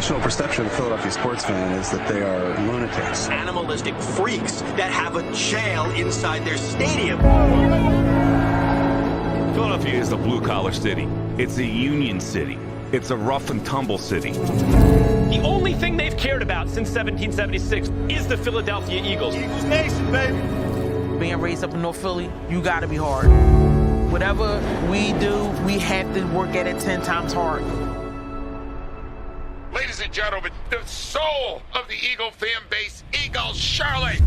national perception of the Philadelphia sports fan is that they are lunatics. Animalistic freaks that have a jail inside their stadium. Philadelphia is a blue-collar city. It's a union city. It's a rough-and-tumble city. The only thing they've cared about since 1776 is the Philadelphia Eagles. Eagles Nation, baby. Being raised up in North Philly, you gotta be hard. Whatever we do, we have to work at it 10 times hard. Ladies and gentlemen, the soul of the Eagle fan base, Eagles Charlotte.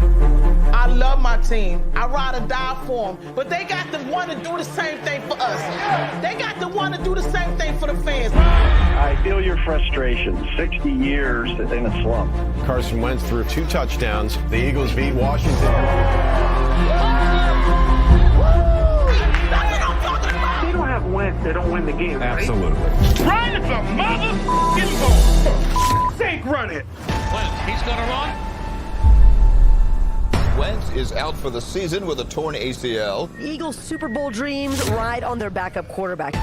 I love my team. I ride or die for them. But they got to want to do the same thing for us. They got to want to do the same thing for the fans. I feel your frustration. 60 years in a slump. Carson Wentz threw 2 touchdowns. The Eagles beat Washington. They don't have Wentz. They don't win the game. Absolutely. Run the motherfucking ball. Sink, run it. Wentz, he's gonna run. Wentz is out for the season with a torn ACL. Eagles' Super Bowl dreams ride on their backup quarterback.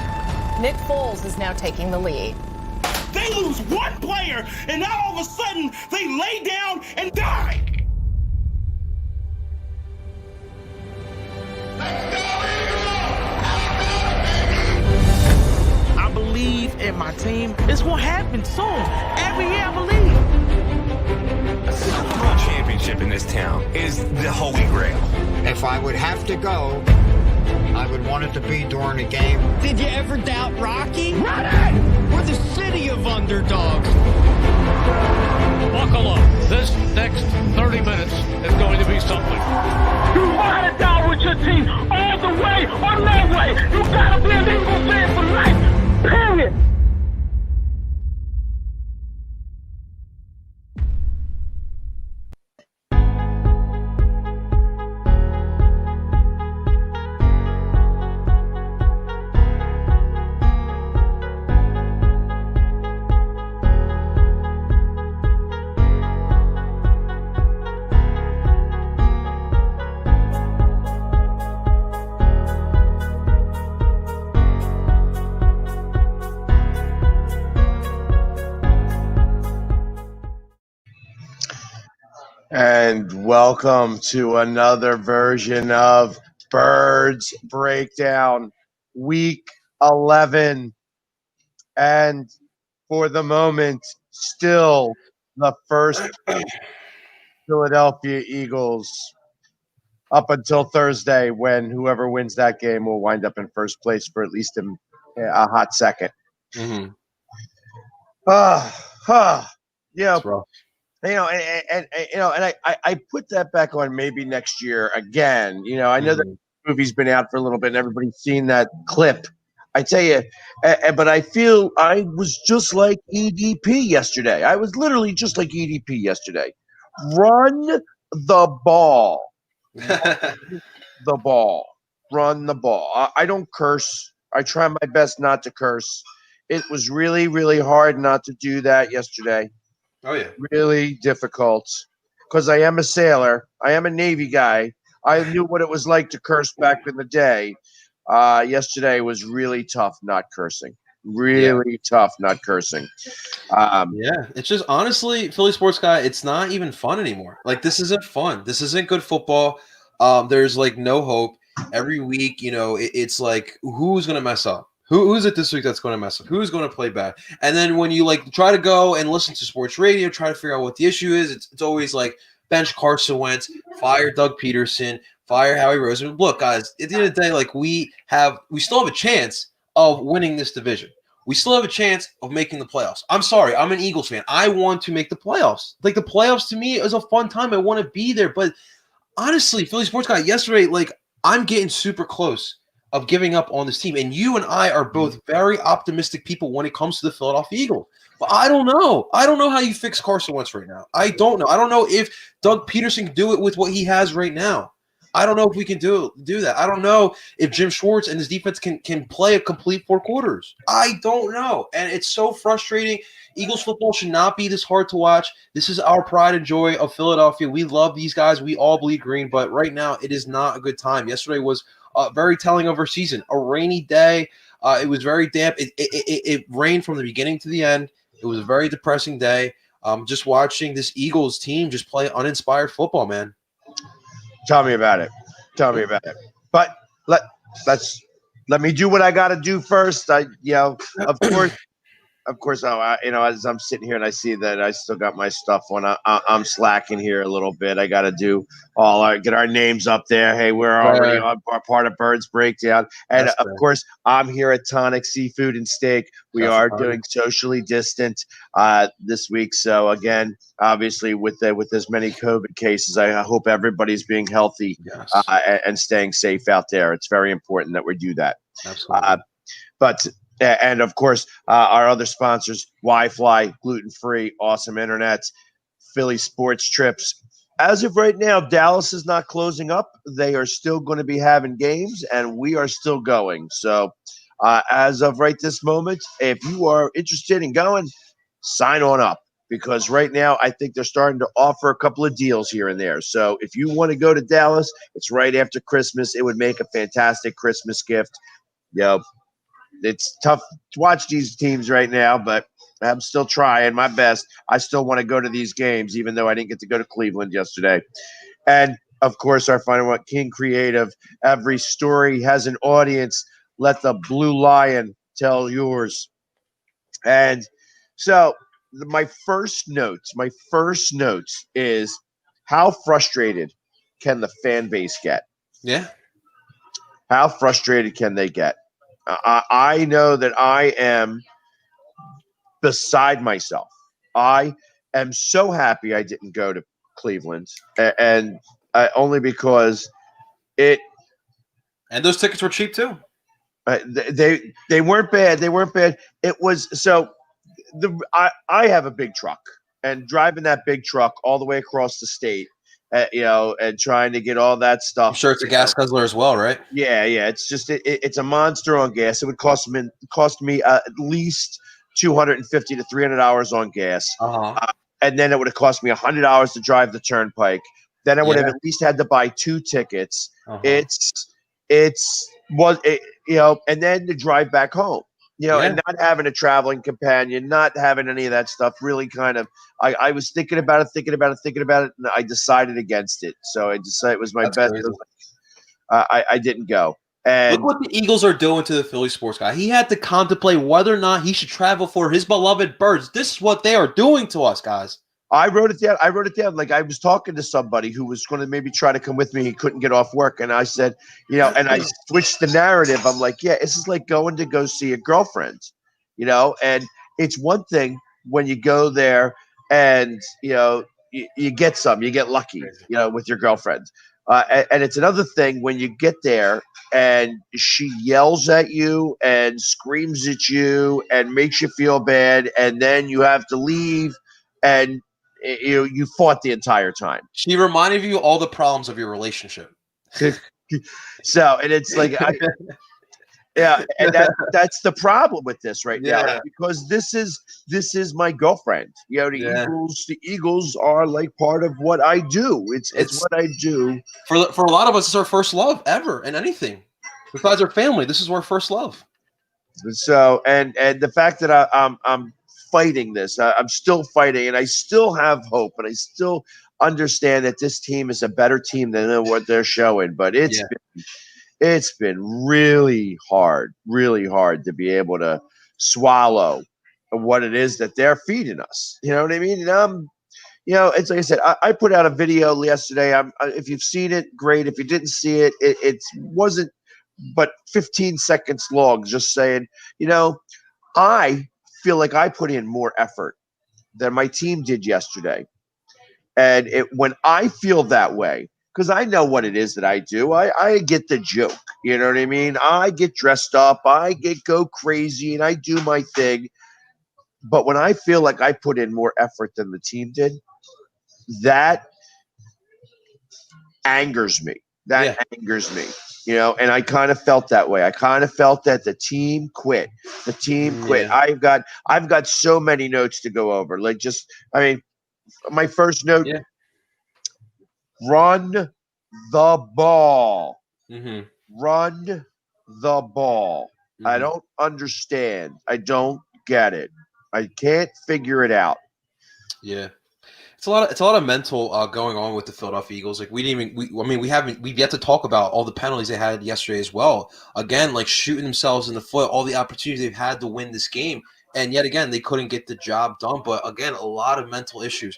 Nick Foles is now taking the lead. They lose one player, and now all of a sudden, they lay down and die. I believe in my team. It's going to happen soon. Every year I believe. A Super Bowl championship in this town is the holy grail. If I would have to go, I would want it to be during a game. Did you ever doubt Rocky? Run it! We're the city of underdogs. Buckle up. This next 30 minutes is going to be something. You ride it down with your team all the way or no way. You gotta be an Eagles fan for life. Period. And welcome to another version of Birds Breakdown, Week 11. And for the moment, still the first Philadelphia Eagles up until Thursday, when whoever wins that game will wind up in first place for at least a hot second. Mm-hmm. Yeah. That's rough. And I put that back on maybe next year again. I know that movie's been out for a little bit and everybody's seen that clip. I tell you, but I feel I was just like EDP yesterday. I was literally just like EDP yesterday. Run the ball. The ball. Run the ball. I don't curse. I try my best not to curse. It was really, really hard not to do that yesterday. Oh, yeah. Really difficult because I am a sailor. I am a Navy guy. I knew what it was like to curse back in the day. Yesterday was really tough not cursing. Really tough not cursing. It's just honestly, Philly sports guy, it's not even fun anymore. Like, this isn't fun. This isn't good football. There's like no hope. Every week, it's like, who's going to mess up? Who's it this week that's going to mess up? Who's going to play bad? And then when you try to go and listen to sports radio, try to figure out what the issue is, it's always like bench Carson Wentz, fire Doug Peterson, fire Howie Roseman. Look, guys, at the end of the day, we still have a chance of winning this division. We still have a chance of making the playoffs. I'm sorry, I'm an Eagles fan. I want to make the playoffs. Like, the playoffs to me is a fun time. I want to be there. But honestly, Philly sports guy, yesterday, I'm getting super close of giving up on this team. And you and I are both very optimistic people when it comes to the Philadelphia Eagles. But I don't know. I don't know how you fix Carson Wentz right now. I don't know. I don't know if Doug Peterson can do it with what he has right now. I don't know if we can do that. I don't know if Jim Schwartz and his defense can play a complete 4 quarters. I don't know. And it's so frustrating. Eagles football should not be this hard to watch. This is our pride and joy of Philadelphia. We love these guys. We all bleed green. But right now, it is not a good time. Yesterday was very telling of our season. A rainy day. It was very damp. It rained from the beginning to the end. It was a very depressing day. Just watching this Eagles team just play uninspired football, man. Tell me about it. Tell me about it. But let me do what I got to do first. Of course, as I'm sitting here and I see that I still got my stuff on, I'm slacking here a little bit. I got to get our names up there. Hey, we're already on part of Bird's Breakdown. And of course, I'm here at Tonic Seafood and Steak. We are doing socially distant this week. So again, obviously with as many COVID cases, I hope everybody's being healthy and staying safe out there. It's very important that we do that. Absolutely. And of course, our other sponsors, Wi-Fly, gluten-free, awesome internet, Philly Sports Trips. As of right now, Dallas is not closing up. They are still going to be having games, and we are still going. So as of right this moment, if you are interested in going, sign on up. Because right now, I think they're starting to offer a couple of deals here and there. So if you want to go to Dallas, it's right after Christmas. It would make a fantastic Christmas gift. It's tough to watch these teams right now, but I'm still trying my best. I still want to go to these games, even though I didn't get to go to Cleveland yesterday. And, of course, our final one, King Creative. Every story has an audience. Let the Blue Lion tell yours. And so my first notes is how frustrated can the fan base get? Yeah. How frustrated can they get? I know that I am beside myself. I am so happy I didn't go to Cleveland, and only because it. And those tickets were cheap too. They weren't bad. They weren't bad. It was so. I have a big truck, and driving that big truck all the way across the state. And trying to get all that stuff. I'm sure it's a gas guzzler as well, right? Yeah. It's just it's a monster on gas. It would cost me at least $250 to $300 on gas, and then it would have cost me $100 to drive the turnpike. Then I would have at least had to buy 2 tickets. And then to drive back home. And not having a traveling companion, not having any of that stuff really kind of I was thinking about it, and I decided against it. So I decided it was my best. I didn't go. And look what the Eagles are doing to the Philly sports guy. He had to contemplate whether or not he should travel for his beloved Birds. This is what they are doing to us, guys. I wrote it down. Like I was talking to somebody who was going to maybe try to come with me. He couldn't get off work. And I said, and I switched the narrative. I'm like, yeah, this is like going to go see a girlfriend, and it's one thing when you go there and, you get you get lucky, with your girlfriend. And it's another thing when you get there and she yells at you and screams at you and makes you feel bad. And then you have to leave and you fought the entire time. She reminded you all the problems of your relationship. So, and it's like, and that's the problem with this right now, because this is my girlfriend. The Eagles are like part of what I do. It's what I do. For a lot of us, it's our first love ever in anything. Besides our family, this is our first love. So, and the fact that I'm fighting this. I'm still fighting, and I still have hope, and I still understand that this team is a better team than what they're showing. But it's been really hard to be able to swallow what it is that they're feeding us. You know what I mean? And it's like I said, I put out a video yesterday. If you've seen it, great. If you didn't see it, it wasn't but 15 seconds long, just saying, I feel like I put in more effort than my team did yesterday. And when I feel that way, because I know what it is that I do, I get the joke. You know what I mean? I get dressed up, go crazy, and I do my thing. But when I feel like I put in more effort than the team did, that angers me. Angers me. And I kind of felt that way. I kind of felt that the team quit. The team quit. I've got so many notes to go over. My first note: run the ball. Run the ball. I don't understand. I don't get it. I can't figure it out. Yeah. It's a lot of mental going on with the Philadelphia Eagles. Like we've yet to talk about all the penalties they had yesterday as well. Again, like shooting themselves in the foot, all the opportunities they've had to win this game, and yet again they couldn't get the job done. But again, a lot of mental issues.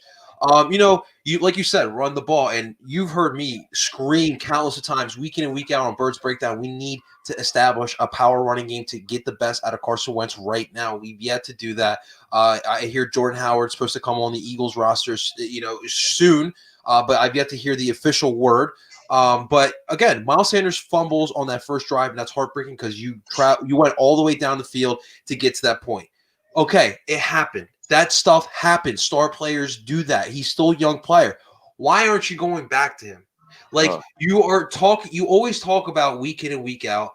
You like you said, run the ball, and you've heard me scream countless of times, week in and week out on Birds Breakdown. We need to establish a power running game to get the best out of Carson Wentz right now. We've yet to do that. I hear Jordan Howard's supposed to come on the Eagles roster, soon, but I've yet to hear the official word. But again, Miles Sanders fumbles on that first drive, and that's heartbreaking because you went all the way down the field to get to that point. Okay, it happened. That stuff happens. Star players do that. He's still a young player. Why aren't you going back to him? You always talk about week in and week out,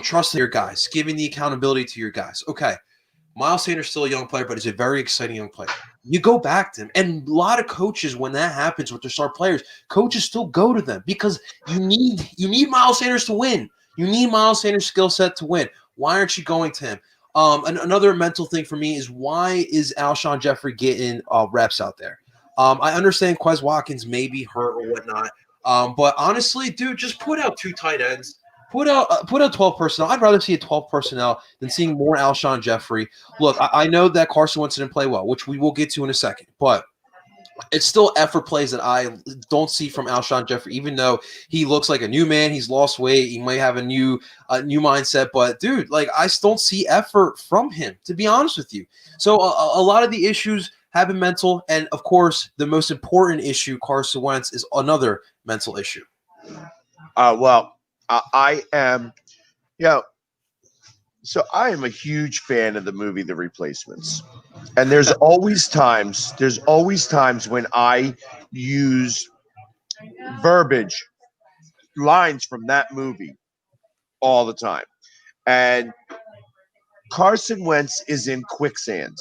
trusting your guys, giving the accountability to your guys. Okay, Miles Sanders is still a young player, but he's a very exciting young player. You go back to him. And a lot of coaches, when that happens with their star players, coaches still go to them because you need Miles Sanders to win. You need Miles Sanders' skill set to win. Why aren't you going to him? Another mental thing for me is why is Alshon Jeffrey getting reps out there? I understand Quez Watkins may be hurt or whatnot, but honestly, dude, just put out 2 tight ends. Put out 12 personnel. I'd rather see a 12 personnel than seeing more Alshon Jeffrey. Look, I know that Carson Wentz didn't play well, which we will get to in a second, but it's still effort plays that I don't see from Alshon Jeffrey, even though he looks like a new man. He's lost weight. He might have a new mindset, but dude, like I still don't see effort from him, to be honest with you. So a lot of the issues have been mental, and of course, the most important issue, Carson Wentz, is another mental issue. I am, so I am a huge fan of the movie The Replacements. And there's always times when I use verbiage, lines from that movie all the time. And Carson Wentz is in quicksand.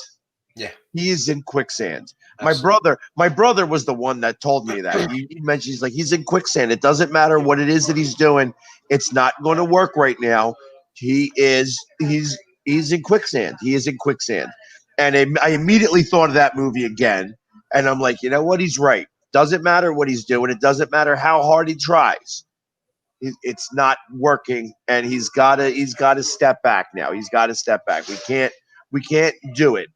Yeah. He is in quicksand. Absolutely. My brother was the one that told me that. He mentioned he's in quicksand. It doesn't matter what it is that he's doing. It's not going to work right now. He's in quicksand. He is in quicksand. And I immediately thought of that movie again. And I'm like, you know what? He's right. Doesn't matter what he's doing. It doesn't matter how hard he tries. It's not working. And he's got to step back now. He's got to step back. We can't do it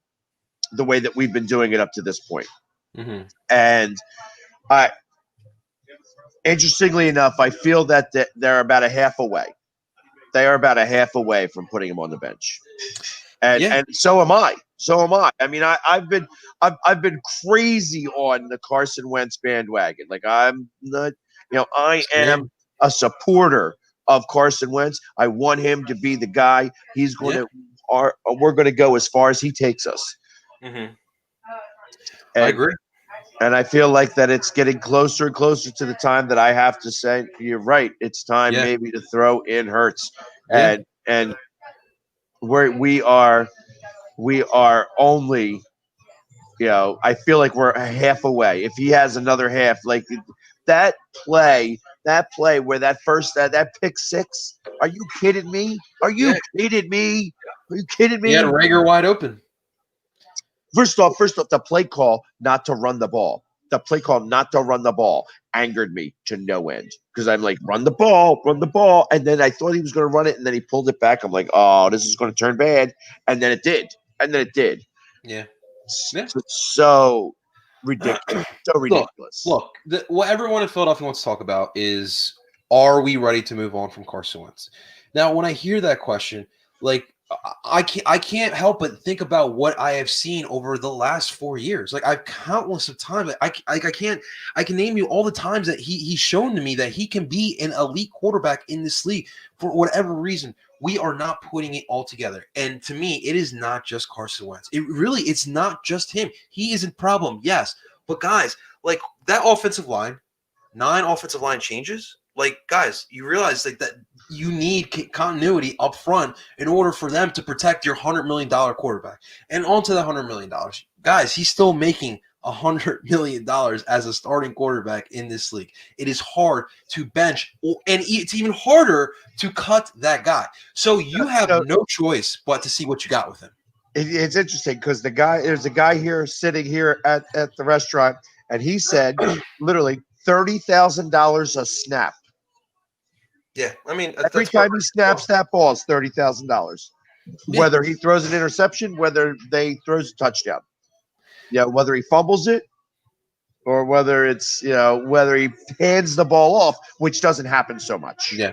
the way that we've been doing it up to this point. Mm-hmm. And interestingly enough, I feel that they're about a half away. They are about a half away from putting him on the bench. And so am I. I mean, I've been crazy on the Carson Wentz bandwagon. Like I'm not, I am a supporter of Carson Wentz. I want him to be the guy. He's going to, we're going to go as far as he takes us. Mm-hmm. I agree. And I feel like that it's getting closer and closer to the time that I have to say, you're right. It's time maybe to throw in Hurts. Yeah. And we are only, I feel like we're half away. If he has another half, like that play where that pick six, are you kidding me? Are you kidding me? He had Rager wide open. First off, the play call not to run the ball. The play call not to run the ball angered me to no end because I'm like, run the ball. And then I thought he was going to run it, and then he pulled it back. I'm like, oh, this is going to turn bad. And then it did. Yeah. So ridiculous. So ridiculous. Look, what everyone in Philadelphia wants to talk about is, are we ready to move on from Carson Wentz? Now, when I hear that question, like, I can't help but think about what I have seen over the last 4 years. Like I've countless of times. I can name you all the times that he's shown to me that he can be an elite quarterback in this league. For whatever reason, we are not putting it all together. And to me, it is not just Carson Wentz. It's not just him. He is a problem, yes. But guys, like that offensive line, 9 offensive line changes. Like, guys, you realize like that you need continuity up front in order for them to protect your $100 million quarterback. And onto the $100 million, guys, he's still making $100 million as a starting quarterback in this league. It is hard to bench, and it's even harder to cut that guy. So you have no choice but to see what you got with him. It's interesting because there's a guy here sitting here at the restaurant, and he said literally $30,000 a snap. Yeah, I mean, Every time he snaps that ball, it's $30,000. Yeah. Whether he throws an interception, whether they throws a touchdown, whether he fumbles it, or whether it's whether he hands the ball off, which doesn't happen so much. Yeah.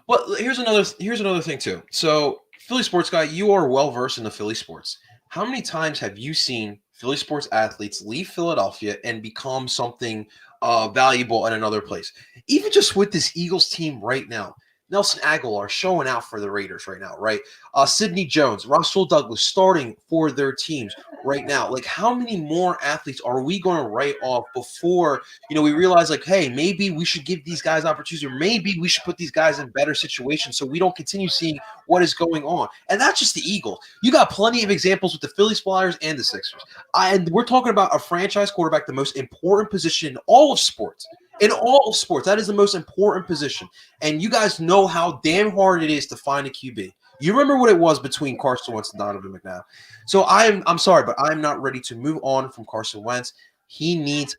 Well, here's another thing too. So, Philly sports guy, you are well versed in the Philly sports. How many times have you seen Philly sports athletes leave Philadelphia and become something valuable in another place? Even just with this Eagles team right now, Nelson Aguilar showing out for the Raiders right now, right? Sidney Jones, Russell Douglas starting for their teams right now. Like, how many more athletes are we going to write off before we realize, like, hey, maybe we should give these guys opportunities, or maybe we should put these guys in better situations so we don't continue seeing what is going on? And that's just the Eagles. You got plenty of examples with the Phillies, Flyers, and the Sixers. And we're talking about a franchise quarterback, the most important position in all of sports. In all of sports, that is the most important position. And you guys know how damn hard it is to find a QB. You remember what it was between Carson Wentz and Donovan McNabb. So I'm sorry, but I'm not ready to move on from Carson Wentz. He needs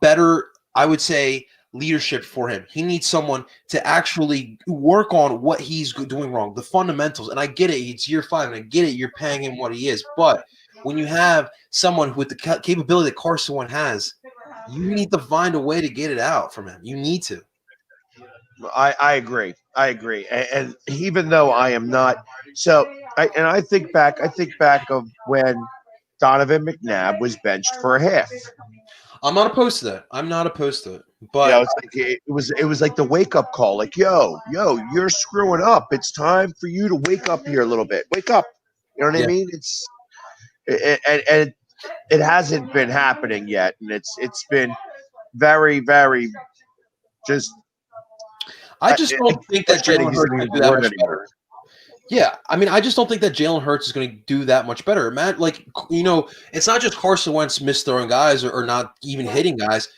better, I would say, leadership for him. He needs someone to actually work on what he's doing wrong, the fundamentals. And I get it. It's year 5, and I get it. You're paying him what he is. But when you have someone with the capability that Carson Wentz has, you need to find a way to get it out from him. You need to. I agree. And even though I am not, I think back of when Donovan McNabb was benched for a half. I'm not opposed to that. I'm not opposed to it. But it was like the wake up call. Like, yo, you're screwing up. It's time for you to wake up here a little bit. Wake up. You know what I mean? And it hasn't been happening yet, and it's been very, very just. I just don't think that Jalen Hurts is going to do that much better. Yeah, I mean, I just don't think that Jalen Hurts is going to do that much better. Matt, it's not just Carson Wentz misthrowing guys or not even hitting guys.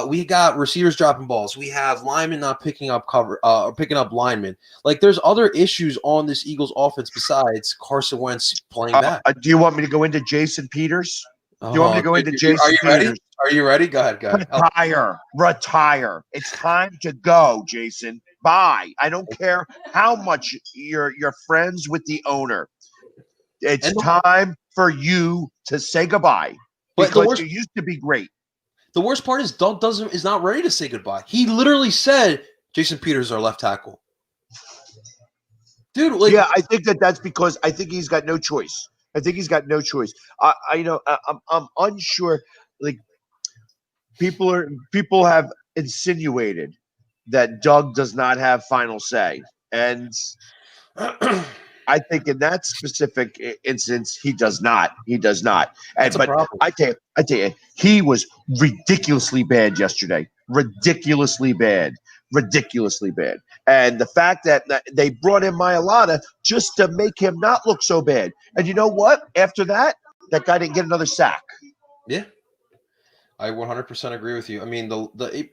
We got receivers dropping balls. We have linemen not picking up linemen. Like, there's other issues on this Eagles offense besides Carson Wentz playing bad. Do you want me to go into Jason Peters? Do you want me to go into Jason Peters? Are you ready? Go ahead. Retire. It's time to go, Jason. Bye. I don't care how much you're friends with the owner. It's time for you to say goodbye. Because you used to be great. The worst part is Doug is not ready to say goodbye. He literally said Jason Peters is our left tackle. Dude, I think that's because I think he's got no choice. I'm unsure. Like, people have insinuated that Doug does not have final say, and I think in that specific instance, he does not. But I tell you, he was ridiculously bad yesterday. Ridiculously bad. And the fact that they brought in Mailata just to make him not look so bad. And you know what? After that guy didn't get another sack. Yeah. I 100% agree with you. I mean,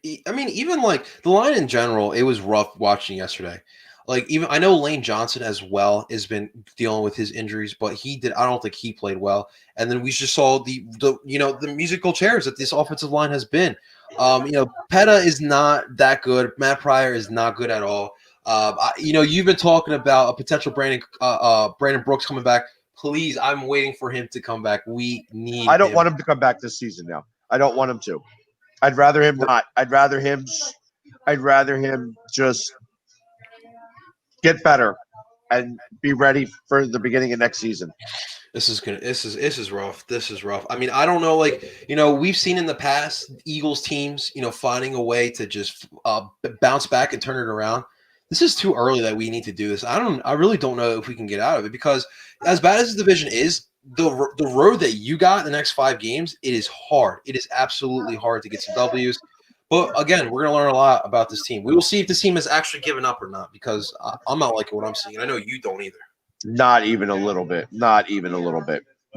even like the line in general, it was rough watching yesterday. Like, even I know Lane Johnson as well has been dealing with his injuries, but I don't think he played well. And then we just saw the musical chairs that this offensive line has been. Petta is not that good. Matt Pryor is not good at all. You've been talking about a potential Brandon Brooks coming back. Please, I'm waiting for him to come back. I don't want him to come back this season now. I don't want him to. I'd rather him not. I'd rather him just get better and be ready for the beginning of next season. This is rough. This is rough. I mean, I don't know. We've seen in the past Eagles teams, finding a way to just bounce back and turn it around. This is too early that we need to do this. I really don't know if we can get out of it, because as bad as the division is, the road that you got in the next 5 games, it is hard. It is absolutely hard to get some W's. But again, we're going to learn a lot about this team. We will see if this team has actually given up or not, because I'm not liking what I'm seeing. I know you don't either. Not even a little bit.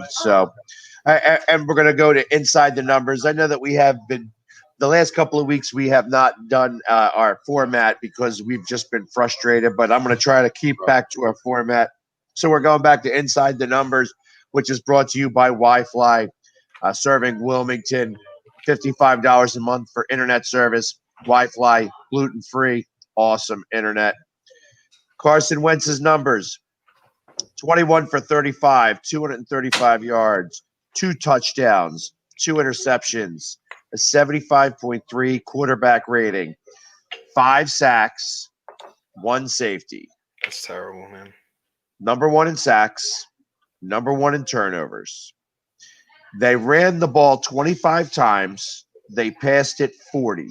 So, and we're going to go to inside the numbers. I know that we have been the last couple of weeks, we have not done our format because we've just been frustrated, but I'm going to try to keep back to our format. So we're going back to inside the numbers. which is brought to you by Wi-Fi, serving Wilmington, $55 a month for internet service. Wi-Fi, gluten-free, awesome internet. Carson Wentz's numbers: 21 for 35, 235 yards, 2 touchdowns, 2 interceptions, a 75.3 quarterback rating, 5 sacks, 1 safety. That's terrible, man. Number 1 in sacks, number 1 in turnovers. They ran the ball 25 times. They passed it 40.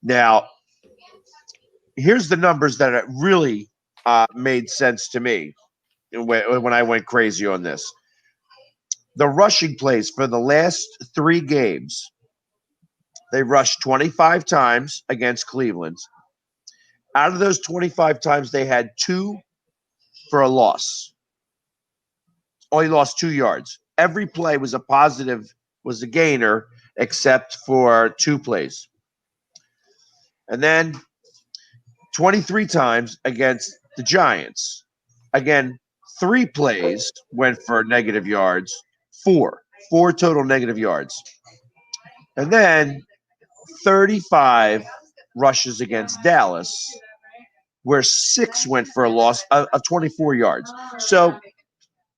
Now, here's the numbers that really made sense to me when I went crazy on this. The rushing plays for the last 3 games, they rushed 25 times against Cleveland. Out of those 25 times, they had 2 for a loss. Only lost 2 yards. Every play was a positive, was a gainer, except for 2 plays. And then 23 times against the Giants. Again, 3 plays went for negative yards. 4 total negative yards. And then 35 rushes against Dallas, where 6 went for a loss of 24 yards. So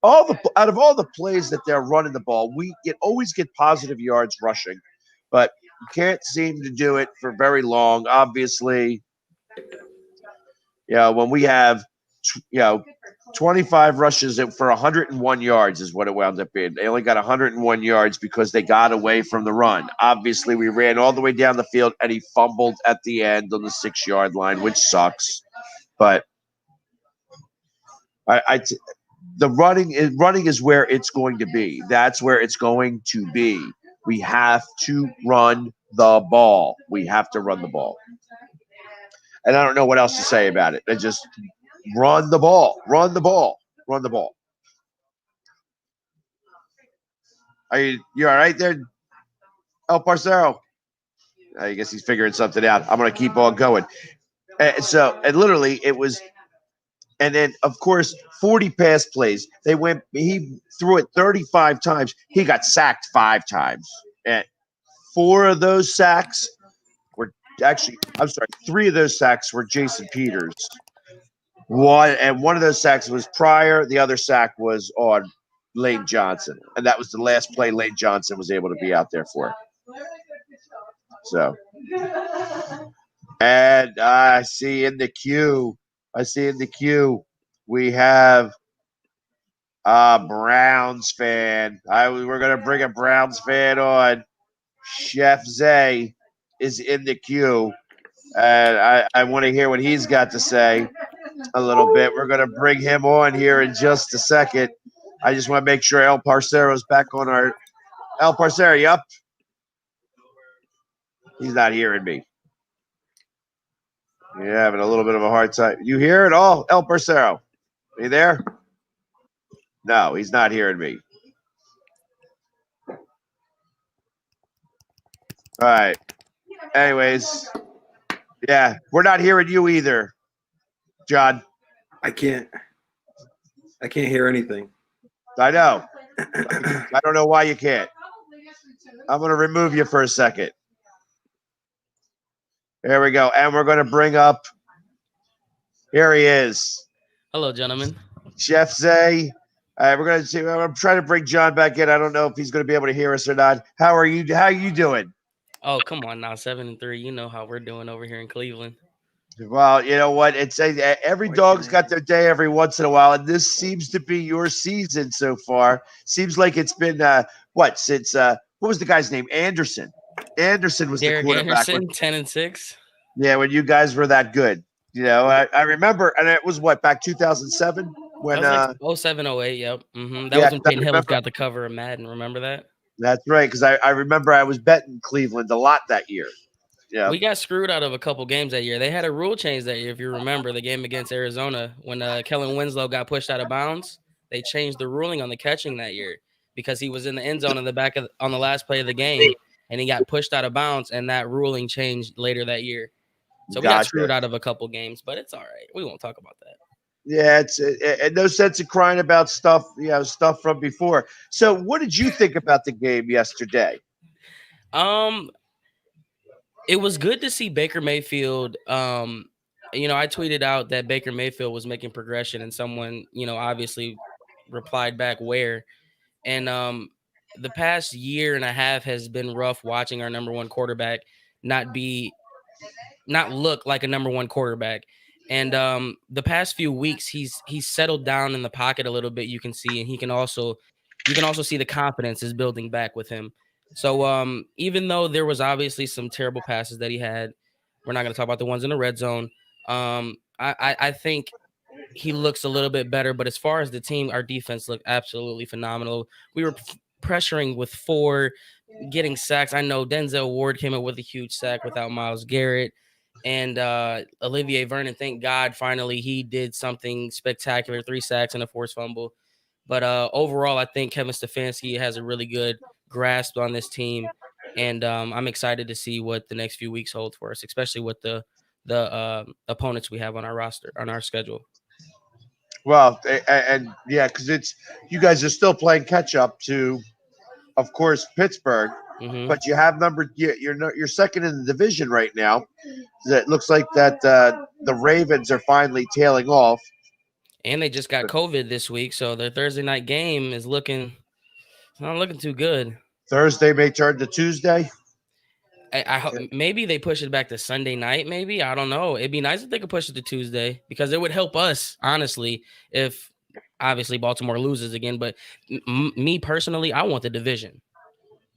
out of all the plays that they're running the ball, we always get positive yards rushing, but you can't seem to do it for very long. Obviously, when we have 25 rushes for 101 yards is what it wound up being. They only got 101 yards because they got away from the run. Obviously, we ran all the way down the field, and he fumbled at the end on the 6-yard line, which sucks. But the running is where it's going to be. That's where it's going to be. We have to run the ball. We have to run the ball. And I don't know what else to say about it. Just run the ball. Run the ball. Run the ball. You all right there, El Parcero? I guess he's figuring something out. I'm going to keep on going. And literally it was. And then, of course, 40 pass plays. He threw it 35 times. He got sacked 5 times. And 4 of those sacks were 3 of those sacks were Jason Peters. One of those sacks was Pryor. The other sack was on Lane Johnson. And that was the last play Lane Johnson was able to be out there for. So, and I see in the queue, we have a Browns fan. We're going to bring a Browns fan on. Chef Zay is in the queue. And I want to hear what he's got to say a little bit. We're going to bring him on here in just a second. I just want to make sure El Parcero is back on our – El Parcero, you up? He's not hearing me. You're having a little bit of a hard time. You hear it all, El Parcero? Are you there? No, he's not hearing me. All right. Anyways, yeah, we're not hearing you either, John. I can't hear anything. I know. I don't know why you can't. I'm going to remove you for a second. There we go. And we're going to bring up, here he is. Hello, gentlemen. Chef Zay. We're going to see. I'm trying to bring John back in. I don't know if he's going to be able to hear us or not. How are you? How are you doing? Oh, come on now, 7-3. You know how we're doing over here in Cleveland. Well, you know what? It's every dog's got their day every once in a while, and this seems to be your season so far. Seems like it's been since what was the guy's name? Anderson. Anderson was Derek the quarterback. Anderson, 10-6. Yeah, when you guys were that good. You know, I remember, and it was back 2007 when that was 07, 08. Yep. Mm-hmm. That was when Peyton Hillis got the cover of Madden. Remember that? That's right, because I remember I was betting Cleveland a lot that year. Yeah, we got screwed out of a couple games that year. They had a rule change that year, if you remember the game against Arizona when Kellen Winslow got pushed out of bounds. They changed the ruling on the catching that year because he was in the end zone on the last play of the game, and he got pushed out of bounds, and that ruling changed later that year. So we got screwed out of a couple games, but it's all right. We won't talk about that. Yeah, it's no sense in crying about stuff, stuff from before. So, what did you think about the game yesterday? It was good to see Baker Mayfield. I tweeted out that Baker Mayfield was making progression, and someone, obviously replied back where. And the past year and a half has been rough watching our number one quarterback not look like a number one quarterback. And the past few weeks, he's settled down in the pocket a little bit. You can see, and you can also see the confidence is building back with him. So even though there was obviously some terrible passes that he had, we're not going to talk about the ones in the red zone. I think he looks a little bit better. But as far as the team, our defense looked absolutely phenomenal. We were pressuring with 4, getting sacks. I know Denzel Ward came up with a huge sack without Myles Garrett. And Olivier Vernon, thank God, finally he did something spectacular, 3 sacks and a forced fumble. But overall, I think Kevin Stefanski has a really good grasp on this team. And I'm excited to see what the next few weeks hold for us, especially with the opponents we have on our roster, on our schedule. Well, and yeah, because you guys are still playing catch up to, of course, Pittsburgh. Mm-hmm. But you have you're second in the division right now. It looks like that the Ravens are finally tailing off. And they just got COVID this week, so their Thursday night game is not looking too good. Thursday may turn to Tuesday. I hope maybe they push it back to Sunday night. Maybe, I don't know. It'd be nice if they could push it to Tuesday because it would help us, honestly, if obviously Baltimore loses again. But me personally, I want the division.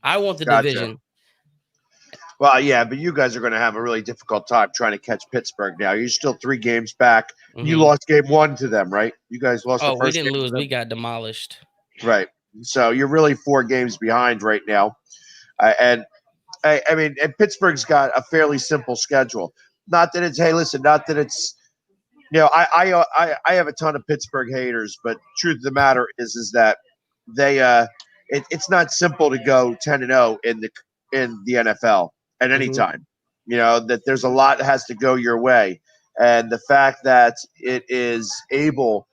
Division. Well, yeah, but you guys are going to have a really difficult time trying to catch Pittsburgh now. You're still 3 games back. Mm-hmm. You lost game 1 to them, right? You guys lost the first game. We didn't lose. We got demolished. Right. So you're really 4 games behind right now. And Pittsburgh's got a fairly simple schedule. Not that it's, I have a ton of Pittsburgh haters, but truth of the matter is that they, it's not simple to go 10-0 in the NFL at any time. That there's a lot that has to go your way. And the fact that it is able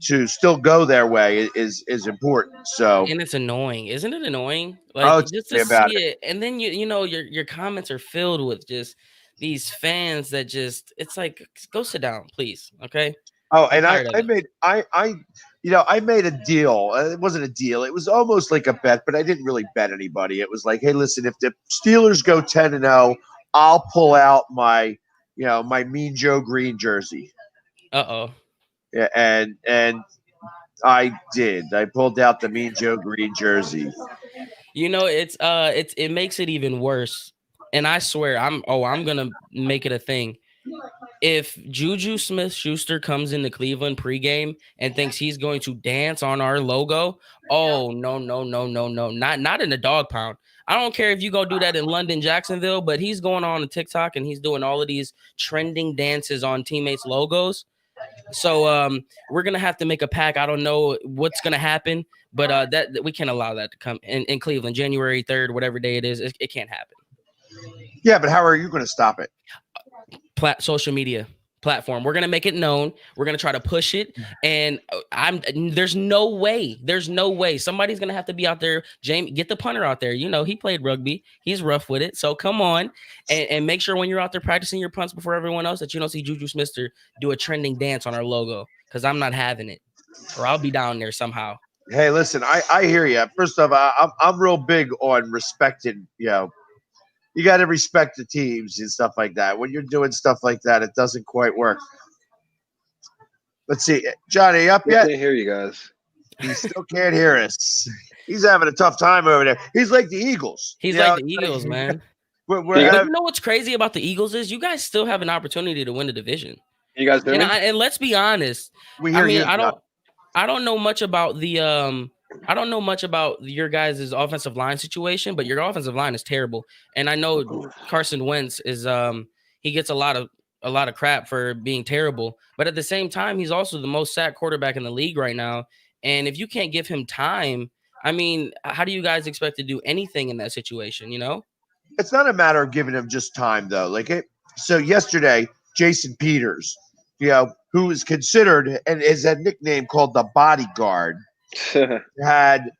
to still go their way is important. So, and it's annoying, isn't it annoying? Like just to see it, and then your comments are filled with just these fans that just it's like go sit down, please. Okay. Oh, and I made a deal. It wasn't a deal. It was almost like a bet, but I didn't really bet anybody. It was like, hey, listen, if the Steelers go 10-0, I'll pull out my Mean Joe Green jersey. Uh-oh. Yeah, and I did. I pulled out the Mean Joe Green jersey. It makes it even worse. And I swear, I'm gonna make it a thing. If Juju Smith-Schuster comes into Cleveland pregame and thinks he's going to dance on our logo, oh no, not in the dog pound. I don't care if you go do that in London, Jacksonville, but he's going on TikTok and he's doing all of these trending dances on teammates' logos. So we're gonna have to make a pact. I don't know what's gonna happen, but that we can't allow that to come in Cleveland, January 3rd, whatever day it is. It can't happen. Yeah, but how are you going to stop it? Social media platform. We're gonna make it known. We're gonna try to push it, and there's no way somebody's gonna have to be out there. Jamie, get the punter out there. He played rugby. He's rough with it. So come on and make sure when you're out there practicing your punts before everyone else that you don't see Juju Smith do a trending dance on our logo, because I'm not having it, or I'll be down there somehow. Hey, listen, I hear you. First off, I'm real big on respecting. You got to respect the teams and stuff like that. When you're doing stuff like that, it doesn't quite work. Let's see. Johnny, up yet? I can't hear you guys. He still can't hear us. He's having a tough time over there. He's like the Eagles. He's like the Eagles, man. But you know what's crazy about the Eagles is you guys still have an opportunity to win the division. You guys do? And let's be honest. I don't know much about the I don't know much about your guys' offensive line situation, but your offensive line is terrible. And I know Carson Wentz is he gets a lot of crap for being terrible, but at the same time, he's also the most sacked quarterback in the league right now. And if you can't give him time, I mean, how do you guys expect to do anything in that situation? It's not a matter of giving him just time, though. So yesterday, Jason Peters who is considered and is a nickname called the bodyguard, had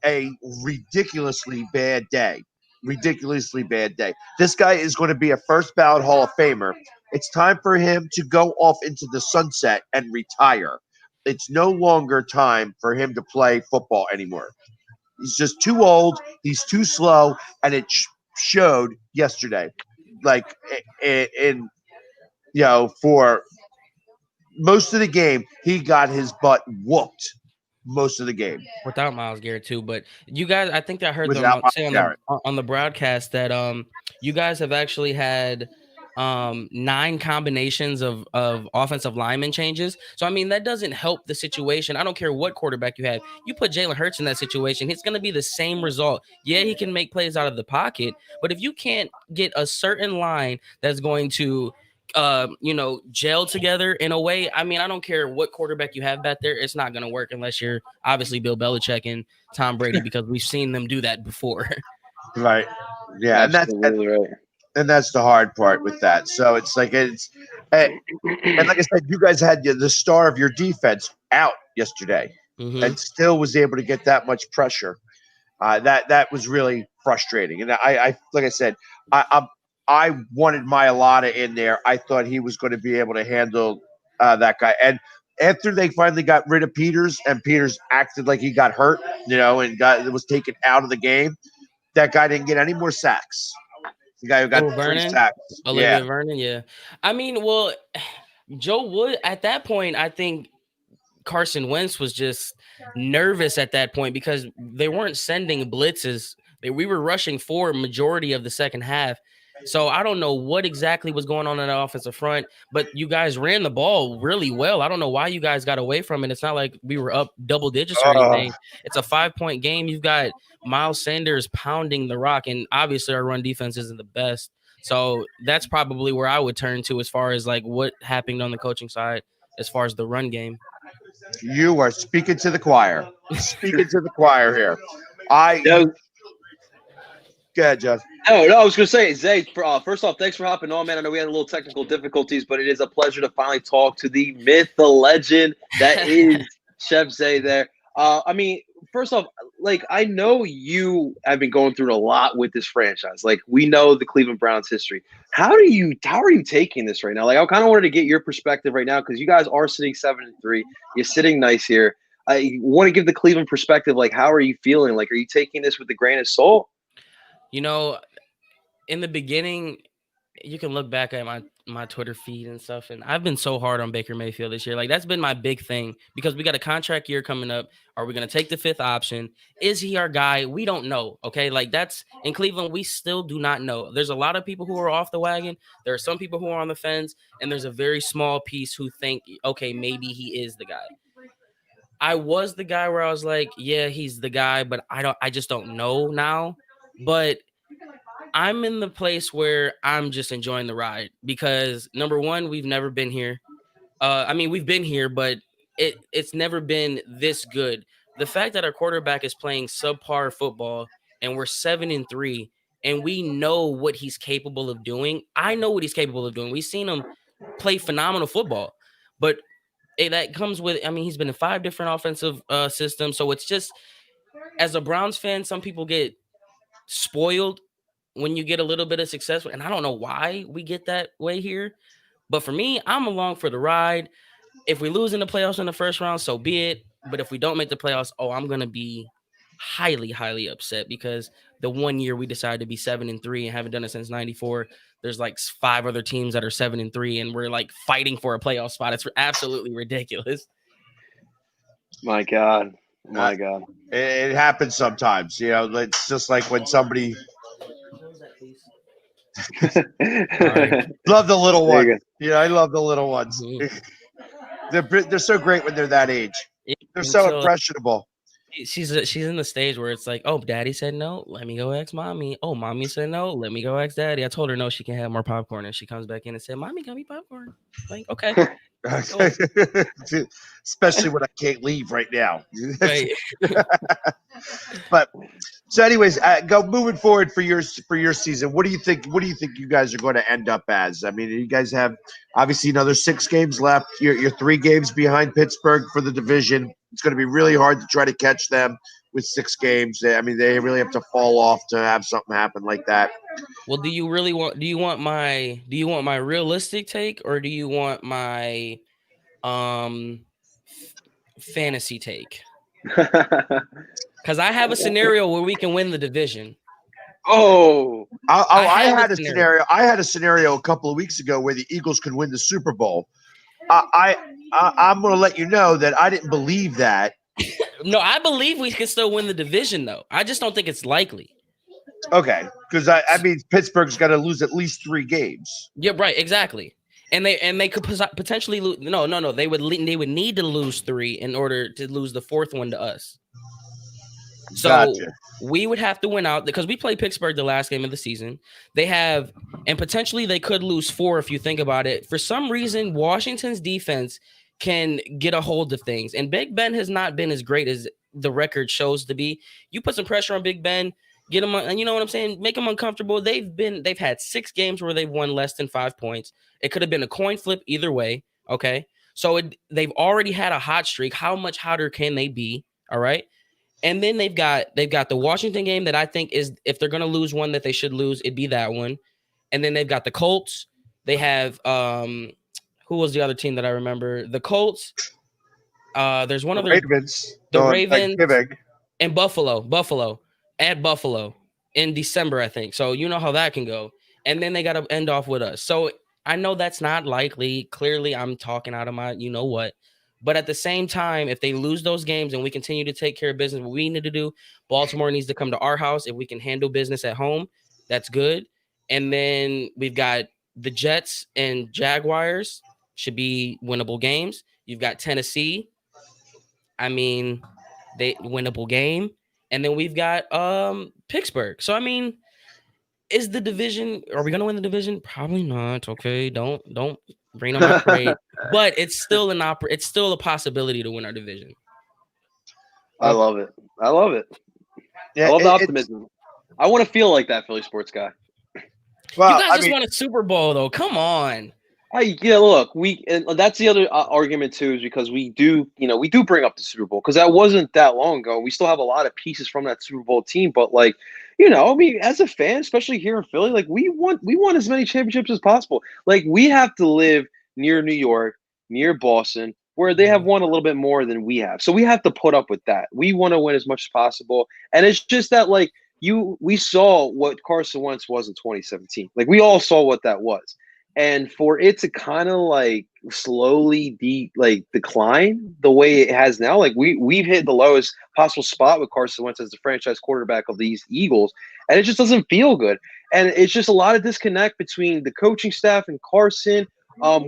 a ridiculously bad day. Ridiculously bad day. This guy is going to be a first ballot Hall of Famer. It's time for him to go off into the sunset and retire. It's no longer time for him to play football anymore. He's just too old. He's too slow, and it showed yesterday. Like for most of the game, he got his butt whooped. Most of the game without Myles Garrett too, but you guys, I think I heard Without them say Myles on the broadcast that you guys have actually had 9 combinations of offensive lineman changes. So I mean that doesn't help the situation. I don't care what quarterback you have. You put Jalen Hurts in that situation, it's going to be the same result. Yeah, he can make plays out of the pocket, but if you can't get a certain line that's going to gel together in a way. I mean, I don't care what quarterback you have back there. It's not going to work unless you're obviously Bill Belichick and Tom Brady, because we've seen them do that before. Right. Yeah. And that's the hard part with that. So it's like, and like I said, you guys had the star of your defense out yesterday and still was able to get that much pressure. That was really frustrating. And I like I said, I wanted Mailata in there. I thought he was going to be able to handle that guy. And after they finally got rid of Peters, and Peters acted like he got hurt, and was taken out of the game, that guy didn't get any more sacks. The guy who got 3 sacks. Olivia Vernon, yeah. I mean, well, Joe Wood, at that point, I think Carson Wentz was just nervous at that point because they weren't sending blitzes. We were rushing for majority of the second half. So I don't know what exactly was going on in the offensive front, but you guys ran the ball really well. I don't know why you guys got away from it. It's not like we were up double digits or anything. It's a 5-point game. You've got Miles Sanders pounding the rock, and obviously our run defense isn't the best. So that's probably where I would turn to as far as like what happened on the coaching side as far as the run game. You are speaking to the choir. Speaking to the choir here. Go ahead, Jeff. No, I was going to say, Zay, first off, thanks for hopping on, man. I know we had a little technical difficulties, but it is a pleasure to finally talk to the myth, the legend that is Chef Zay there. I mean, first off, like, I know you have been going through a lot with this franchise. Like, we know the Cleveland Browns history. How are you taking this right now? Like, I kind of wanted to get your perspective right now because you guys are sitting 7-3. You're sitting nice here. I want to give the Cleveland perspective. Like, how are you feeling? Like, are you taking this with a grain of salt? You know, in the beginning, you can look back at my Twitter feed and stuff, and I've been so hard on Baker Mayfield this year. Like, that's been my big thing because we got a contract year coming up. Are we going to take the 5th option? Is he our guy? We don't know, okay? Like, that's – in Cleveland, we still do not know. There's a lot of people who are off the wagon. There are some people who are on the fence, and there's a very small piece who think, okay, maybe he is the guy. I was the guy where I was like, yeah, he's the guy, but I just don't know now. But I'm in the place where I'm just enjoying the ride because, number one, we've never been here. I mean, we've been here, but it's never been this good. The fact that our quarterback is playing subpar football and we're 7-3 and we know what he's capable of doing. I know what he's capable of doing. We've seen him play phenomenal football, but that comes with, I mean, he's been in 5 different offensive systems. So it's just, as a Browns fan, some people get spoiled when you get a little bit of success, and I don't know why we get that way here, but for me, I'm along for the ride. If we lose in the playoffs in the first round, so be it. But if we don't make the playoffs, I'm gonna be highly, highly upset because the one year we decided to be 7-3 and haven't done it since '94. There's like 5 other teams that are 7-3, and we're like fighting for a playoff spot. It's absolutely ridiculous. My God. It happens sometimes. It's just like when somebody love the little ones. I love the little ones. They're so great when they're that age. They're so impressionable. She's in the stage where it's like, oh, daddy said no, let me go ask mommy. Oh, mommy said no, let me go ask daddy. I told her no, she can have more popcorn, and she comes back in and said, mommy got me popcorn. Like, okay. Especially when I can't leave right now. Right. But So, anyways, go moving forward for your season. What do you think? What do you think you guys are going to end up as? I mean, you guys have obviously another 6 games left. You're 3 games behind Pittsburgh for the division. It's going to be really hard to try to catch them with 6 games. I mean, they really have to fall off to have something happen like that. Well, do you want my realistic take, or do you want my fantasy take? Because I have a scenario where we can win the division. I had a scenario. I had a scenario a couple of weeks ago where the Eagles could win the Super Bowl. I'm going to let you know that I didn't believe that. No, I believe we can still win the division, though. I just don't think it's likely. Okay, because I mean Pittsburgh's got to lose at least 3 games. Yeah, right, exactly. And they could potentially lose. No. They would need to lose 3 in order to lose the 4th one to us. So gotcha. We would have to win out because we played Pittsburgh the last game of the season. They have, and potentially they could lose 4 if you think about it. For some reason, Washington's defense can get a hold of things, and Big Ben has not been as great as the record shows to be. You put some pressure on Big Ben, get him, and you know what I'm saying, make him uncomfortable. They've had 6 games where they've won less than 5 points. It could have been a coin flip either way. Okay, so they've already had a hot streak. How much hotter can they be? All right. And then they've got the Washington game that I think is, if they're going to lose one that they should lose, it'd be that one. And then they've got the Colts. They have who was the other team that I remember? The Colts. There's one other. Ravens. The Ravens and Buffalo at Buffalo in December, I think. So you know how that can go. And then they got to end off with us. So I know that's not likely. Clearly, I'm talking out of my you know what. But at the same time, if they lose those games and we continue to take care of business, what we need to do, Baltimore needs to come to our house. If we can handle business at home, that's good. And then we've got the Jets and Jaguars should be winnable games. You've got Tennessee. I mean, they winnable game. And then we've got Pittsburgh. So, I mean, is the division, are we going to win the division? Probably not. Okay. Don't rain on my parade. But it's still it's still a possibility to win our division. I love it. Yeah, I love the optimism. I want to feel like that, Philly sports guy. Well, you guys won a Super Bowl, though. Come on. Look, and that's the other argument too, is because we do bring up the Super Bowl because that wasn't that long ago. We still have a lot of pieces from that Super Bowl team, but I mean, as a fan, especially here in Philly, like we want as many championships as possible. Like we have to live near New York, near Boston, where they have won a little bit more than we have. So we have to put up with that. We want to win as much as possible, and it's just that we saw what Carson Wentz was in 2017. Like we all saw what that was. And for it to kind of slowly decline the way it has now, we've hit the lowest possible spot with Carson Wentz as the franchise quarterback of these Eagles, and it just doesn't feel good. And it's just a lot of disconnect between the coaching staff and Carson.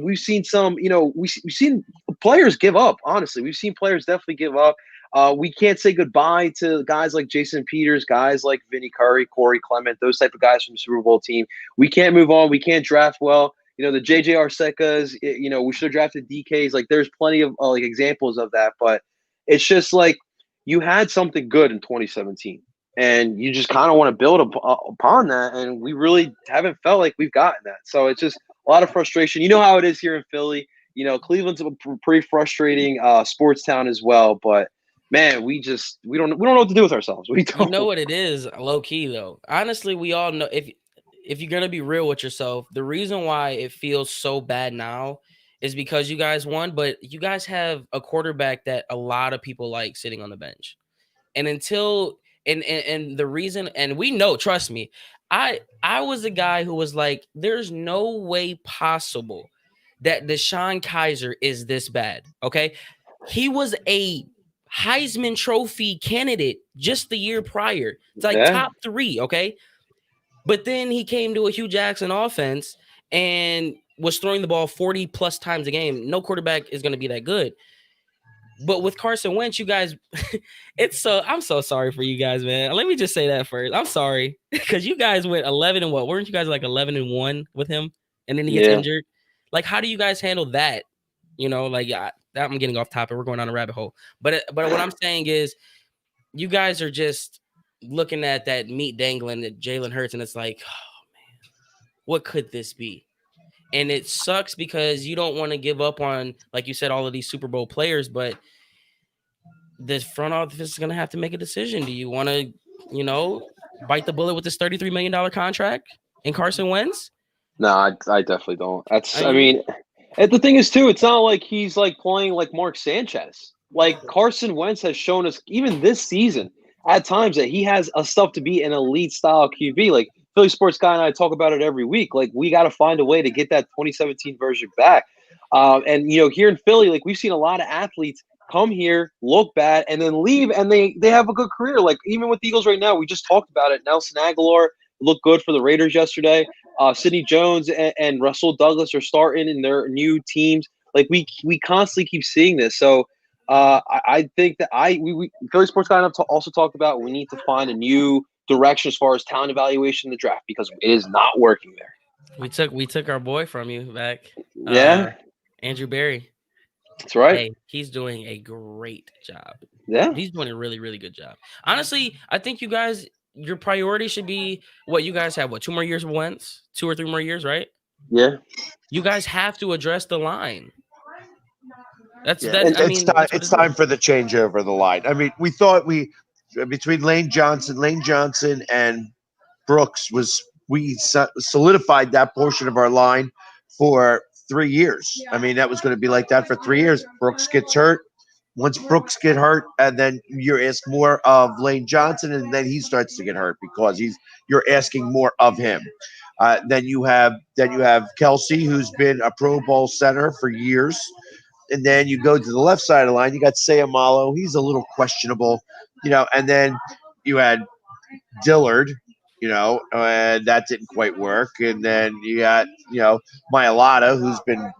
We've seen some, we've seen players give up. Honestly, we've seen players definitely give up. We can't say goodbye to guys like Jason Peters, guys like Vinny Curry, Corey Clement, those type of guys from the Super Bowl team. We can't move on. We can't draft well. The JJ Arcekas, we should have drafted DKs. There's plenty of examples of that, but it's just you had something good in 2017, and you just kind of want to build upon that, and we really haven't felt like we've gotten that. So it's just a lot of frustration. You know how it is here in Philly. Cleveland's a pretty frustrating sports town as well, but man, we don't know what to do with ourselves. We don't. You know what it is, low key though. Honestly, we all know if you're gonna be real with yourself, the reason why it feels so bad now is because you guys won, but you guys have a quarterback that a lot of people like sitting on the bench. And until and the reason, and we know, trust me, I was a guy who was like, there's no way possible that Deshaun Kaiser is this bad. Okay. He was a Heisman Trophy candidate just the year prior. It's top 3. Okay. But then he came to a Hugh Jackson offense and was throwing the ball 40 plus times a game. No quarterback is going to be that good. But with Carson Wentz, you guys, I'm so sorry for you guys, man. Let me just say that first. I'm sorry because you guys went 11 and what? Weren't you guys 11-1 with him? And then he gets injured. How do you guys handle that? I'm getting off topic. We're going on a rabbit hole. But what I'm saying is, you guys are just looking at that meat dangling at Jalen Hurts, and it's like, oh man, what could this be? And it sucks because you don't want to give up on, like you said, all of these Super Bowl players, but the front office is going to have to make a decision. Do you want to, bite the bullet with this $33 million contract in Carson Wentz? No, I definitely don't. I mean, and the thing is too, it's not like he's like playing like Mark Sanchez. Like Carson Wentz has shown us even this season at times that he has a stuff to be an elite style QB. Like Philly Sports Guy and I talk about it every week. Like we got to find a way to get that 2017 version back. And here in Philly, like we've seen a lot of athletes come here, look bad, and then leave, and they have a good career. Like even with the Eagles right now, we just talked about it. Nelson Aguilar looked good for the Raiders yesterday. Sidney Jones and Russell Douglas are starting in their new teams. Like we constantly keep seeing this. So I think that we Philly Sports Guy also talked about we need to find a new direction as far as talent evaluation in the draft because it is not working there. We took our boy from you back. Yeah, Andrew Berry. That's right. Hey, he's doing a great job. Yeah, he's doing a really, really good job. Honestly, I think you guys, your priority should be what you guys have. What, 2 more years of Wentz? 2 or 3 more years, right? Yeah. You guys have to address the line. It's time for the changeover of the line. I mean, we thought between Lane Johnson and Brooks we solidified that portion of our line for 3 years. I mean, that was going to be like that for 3 years. Brooks gets hurt. Once Brooks get hurt, and then you're asked more of Lane Johnson, and then he starts to get hurt because you're asking more of him. Then you have Kelsey, who's been a Pro Bowl center for years. And then you go to the left side of the line, you got Sayamalo. He's a little questionable, and then you had Dillard, and that didn't quite work. And then you got, Mailata, who's been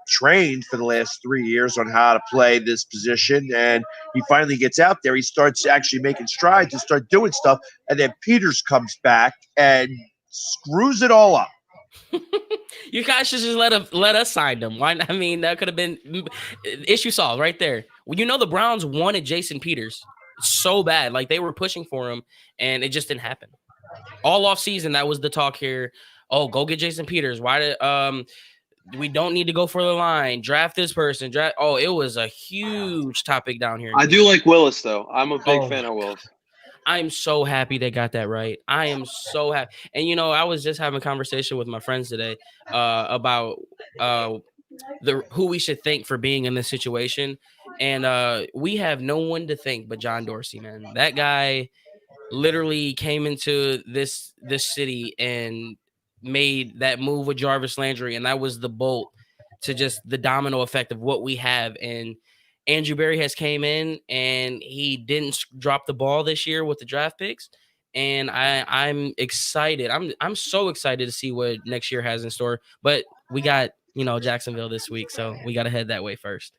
trained for the last 3 years on how to play this position. And he finally gets out there. He starts actually making strides and start doing stuff. And then Peters comes back and screws it all up. You guys should just let us sign them. Why? I mean, that could have been issue solved right there. Well, the Browns wanted Jason Peters so bad, like they were pushing for him, and it just didn't happen. All off season, that was the talk here. Oh, go get Jason Peters. Why did we don't need to go for the line? Draft this person. Oh, it was a huge topic down here. I do like Willis though. I'm a big fan of Willis. I'm so happy they got that right. I am so happy. And, I was just having a conversation with my friends today about who we should thank for being in this situation. And we have no one to thank but John Dorsey, man. That guy literally came into this city and made that move with Jarvis Landry. And that was the bolt to just the domino effect of what we have. And Andrew Berry has came in and he didn't drop the ball this year with the draft picks. And I'm excited. I'm so excited to see what next year has in store. But we got, Jacksonville this week. So we got to head that way first.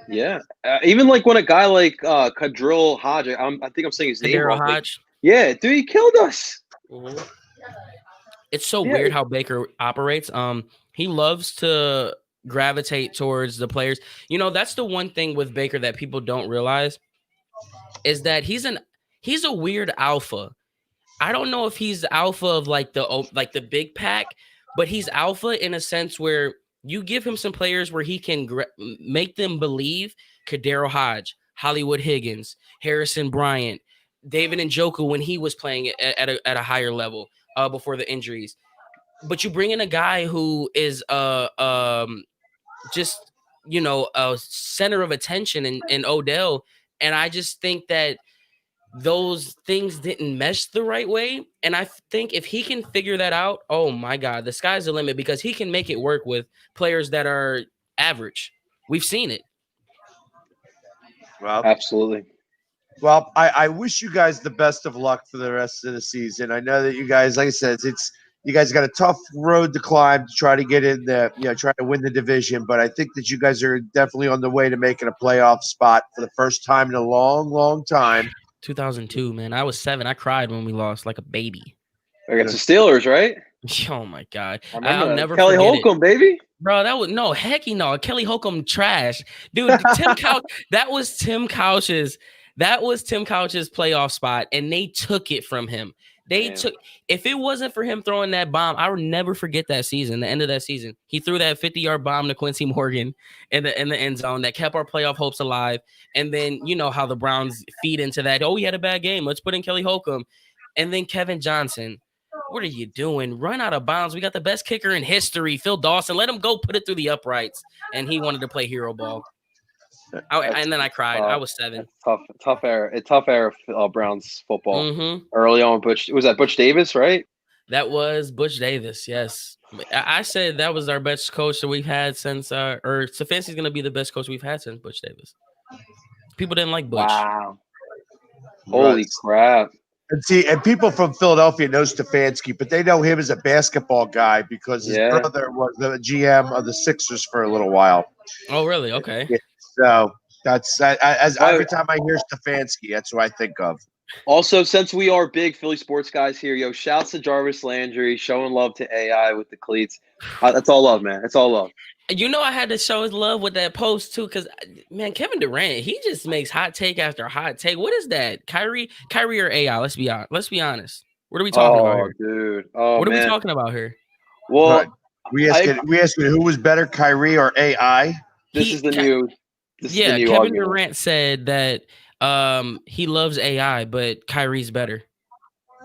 Yeah. Even like when a guy like Kadril Hodge, I think I'm saying his name wrong. Hodge. Yeah, dude, he killed us. Mm-hmm. It's so weird how Baker operates. He loves to gravitate towards the players. That's the one thing with Baker that people don't realize is that he's a weird alpha. I don't know if he's the alpha of like the big pack, but he's alpha in a sense where you give him some players where he can make them believe. Kadero Hodge, Hollywood Higgins, Harrison Bryant, David Njoku when he was playing at a higher level before the injuries. But you bring in a guy who is just a center of attention in Odell, and I just think that those things didn't mesh the right way. And I think if he can figure that out, oh my God, the sky's the limit because he can make it work with players that are average. We've seen it. Well, absolutely. Well, I wish you guys the best of luck for the rest of the season. I know that you guys, like I said, you guys got a tough road to climb to try to get in there, try to win the division. But I think that you guys are definitely on the way to making a playoff spot for the first time in a long, long time. 2002, man. I was 7. I cried when we lost like a baby. Against the Steelers, right? Oh my God. I'll never Kelly Holcomb, baby. Bro, that was Kelly Holcomb trash. Dude, Tim Couch, that was Tim Couch's That was Tim Couch's playoff spot, and they took it from him. If it wasn't for him throwing that bomb, I would never forget that season, the end of that season. He threw that 50-yard bomb to Quincy Morgan in the end zone that kept our playoff hopes alive. And then you know how the Browns feed into that. Oh, he had a bad game. Let's put in Kelly Holcomb. And then Kevin Johnson. What are you doing? Run out of bounds. We got the best kicker in history, Phil Dawson. Let him go put it through the uprights. And he wanted to play hero ball. And then I cried. I was 7. Tough era of Browns football. Early on, Butch Davis, right? That was Butch Davis. Yes, I said that was our best coach that we've had since. Or Stefanski's going to be the best coach we've had since Butch Davis. People didn't like Butch. Wow! Holy crap! And people from Philadelphia know Stefanski, but they know him as a basketball guy because his brother was the GM of the Sixers for a little while. Oh, really? Okay. So that's every time I hear Stefanski, that's what I think of. Also, since we are big Philly sports guys here, shouts to Jarvis Landry showing love to AI with the cleats. That's all love, man. It's all love. You know, I had to show his love with that post too, because man, Kevin Durant, he just makes hot take after hot take. What is that, Kyrie or AI? Let's be honest. What are we talking about here, dude? Oh, what man. are we talking about here? Well, we asking who was better, Kyrie or AI? This is the new Kevin argument. Durant said that he loves AI, but Kyrie's better.